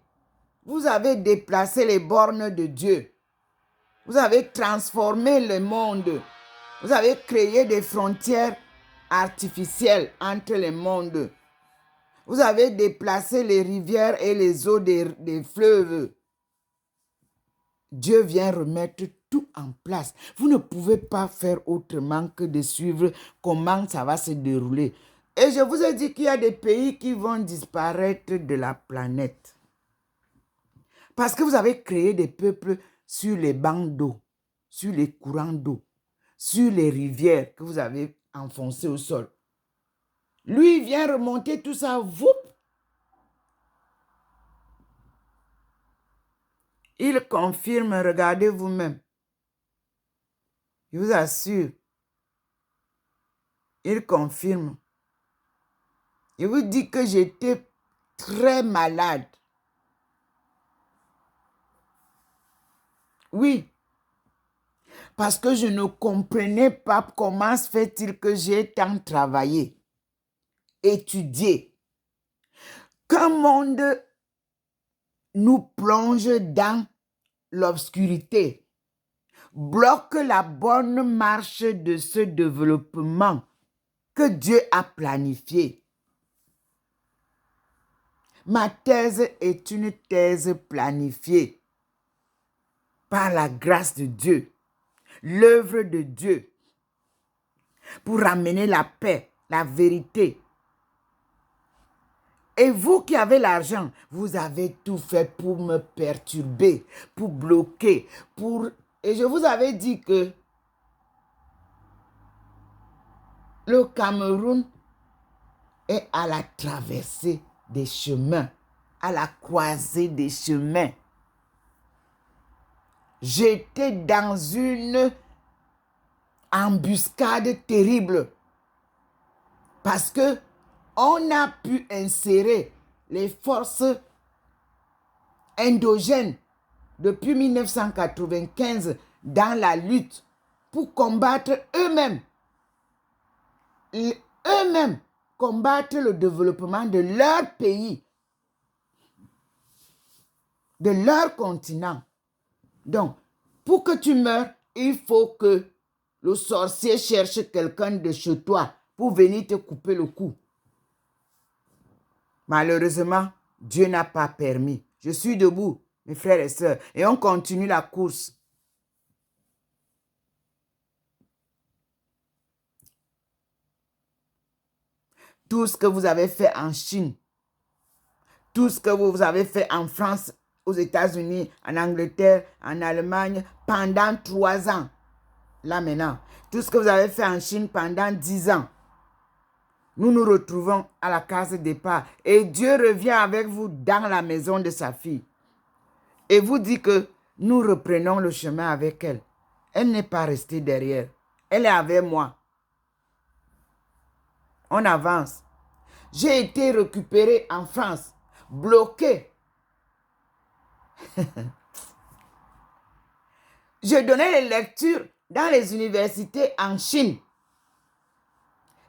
Speaker 1: Vous avez déplacé les bornes de Dieu. Vous avez transformé le monde. Vous avez créé des frontières artificielles entre les mondes. Vous avez déplacé les rivières et les eaux des fleuves. Dieu vient remettre tout en place. Vous ne pouvez pas faire autrement que de suivre comment ça va se dérouler. Et je vous ai dit qu'il y a des pays qui vont disparaître de la planète. Parce que vous avez créé des peuples sur les bancs d'eau, sur les courants d'eau, sur les rivières que vous avez enfoncées au sol. Lui, il vient remonter tout ça, vous. Il confirme, regardez vous-même. Je vous assure. Il confirme. Je vous dis que j'étais très malade. Oui. Parce que je ne comprenais pas comment se fait-il que j'ai tant travaillé, étudié, qu'un monde nous plonge dans l'obscurité, bloque la bonne marche de ce développement que Dieu a planifié. Ma thèse est une thèse planifiée par la grâce de Dieu, l'œuvre de Dieu, pour ramener la paix, la vérité. Et vous qui avez l'argent, vous avez tout fait pour me perturber, pour bloquer, pour... Et je vous avais dit que le Cameroun est à la traversée des chemins, à la croisée des chemins. J'étais dans une embuscade terrible parce que on a pu insérer les forces endogènes depuis 1995 dans la lutte pour combattre eux-mêmes. Eux-mêmes combattre le développement de leur pays, de leur continent. Donc, pour que tu meures, il faut que le sorcier cherche quelqu'un de chez toi pour venir te couper le cou. Malheureusement, Dieu n'a pas permis. Je suis debout, mes frères et sœurs, et on continue la course. Tout ce que vous avez fait en Chine, tout ce que vous avez fait en France, aux États-Unis, en Angleterre, en Allemagne, pendant 3 ans. Là maintenant, tout ce que vous avez fait en Chine pendant 10 ans. Nous nous retrouvons à la case départ. Et Dieu revient avec vous dans la maison de sa fille. Et vous dit que nous reprenons le chemin avec elle. Elle n'est pas restée derrière. Elle est avec moi. On avance. J'ai été récupéré en France, bloqué. Je donnais les lectures dans les universités en Chine.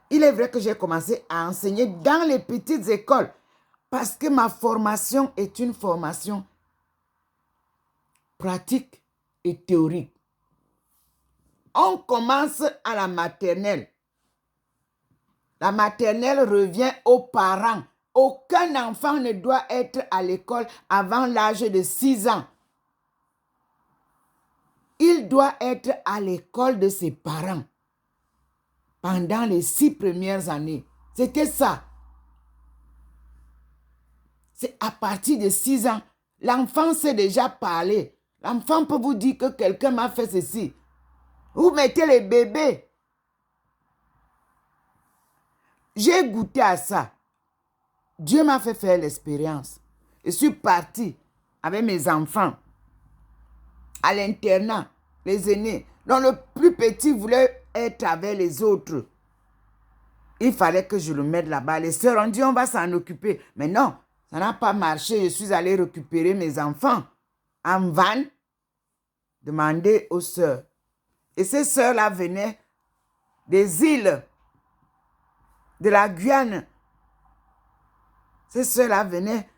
Speaker 1: Il est vrai que j'ai commencé à enseigner dans les petites écoles parce que ma formation est une formation pratique et théorique. On commence à la maternelle. La maternelle revient aux parents. Aucun enfant ne doit être à l'école avant l'âge de 6 ans. Il doit être à l'école de ses parents pendant les 6 premières années. C'était ça. C'est à partir de 6 ans. L'enfant sait déjà parler. L'enfant peut vous dire que quelqu'un m'a fait ceci. Vous mettez les bébés. J'ai goûté à ça. Dieu m'a fait faire l'expérience. Je suis partie avec mes enfants à l'internat, les aînés. Donc le plus petit voulait être avec les autres. Il fallait que je le mette là-bas. Les sœurs ont dit on va s'en occuper. Mais non, ça n'a pas marché. Je suis allée récupérer mes enfants en van, demander aux sœurs. Et ces sœurs-là venaient des îles, de la Guyane. Ces sœurs-là venaient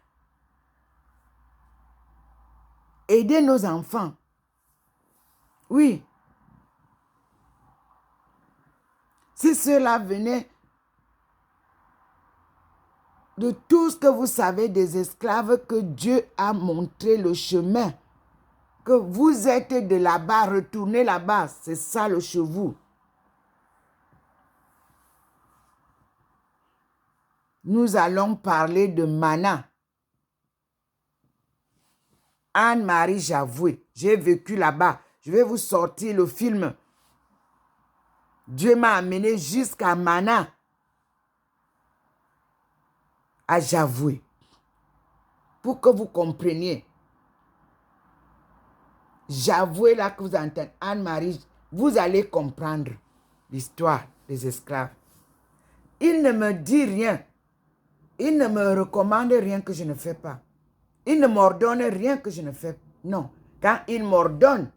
Speaker 1: aider nos enfants. Oui. Ces sœurs-là venaient de tout ce que vous savez des esclaves que Dieu a montré le chemin. Que vous êtes de là-bas, retournez là-bas. C'est ça le chez vous. Nous allons parler de Mana. Anne-Marie Javoué, j'ai vécu là-bas. Je vais vous sortir le film. Dieu m'a amené jusqu'à Mana, à Javoué, pour que vous compreniez. Javoué là que vous entendez, Anne-Marie, vous allez comprendre l'histoire des esclaves. Il ne me dit rien. Il ne me recommande rien que je ne fais pas. Il ne m'ordonne rien que je ne fais pas. Non. Quand il m'ordonne,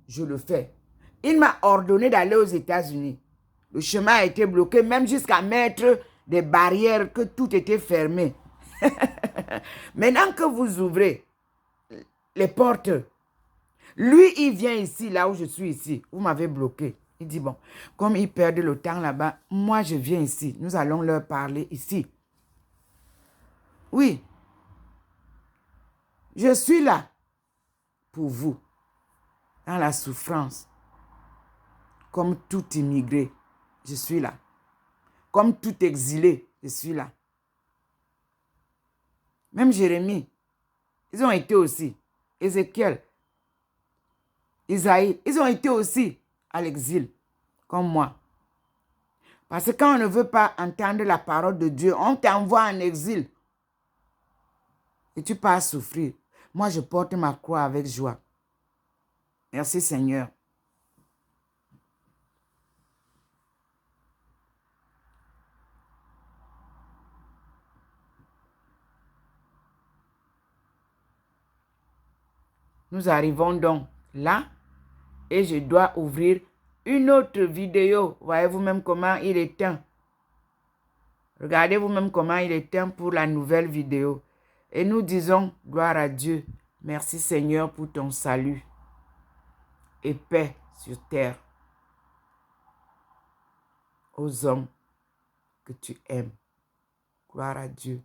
Speaker 1: je le fais. Il m'a ordonné d'aller aux États-Unis. Le chemin a été bloqué, même jusqu'à mettre des barrières, que tout était fermé. Maintenant que vous ouvrez les portes, lui, il vient ici, là où je suis ici. Vous m'avez bloqué. Il dit, bon, comme ils perdent le temps là-bas, moi, je viens ici. Nous allons leur parler ici. Oui. Je suis là pour vous, dans la souffrance. Comme tout immigré, je suis là. Comme tout exilé, je suis là. Même Jérémie, ils ont été aussi. Ézéchiel, Isaïe, ils ont été aussi à l'exil, comme moi. Parce que quand on ne veut pas entendre la parole de Dieu, on t'envoie en exil. Et tu pars souffrir. Moi, je porte ma croix avec joie. Merci Seigneur. Nous arrivons donc là et je dois ouvrir une autre vidéo. Voyez vous-même comment il éteint. Regardez vous-même comment il éteint pour la nouvelle vidéo. Et nous disons gloire à Dieu. Merci Seigneur pour ton salut et paix sur terre aux hommes que tu aimes. Gloire à Dieu.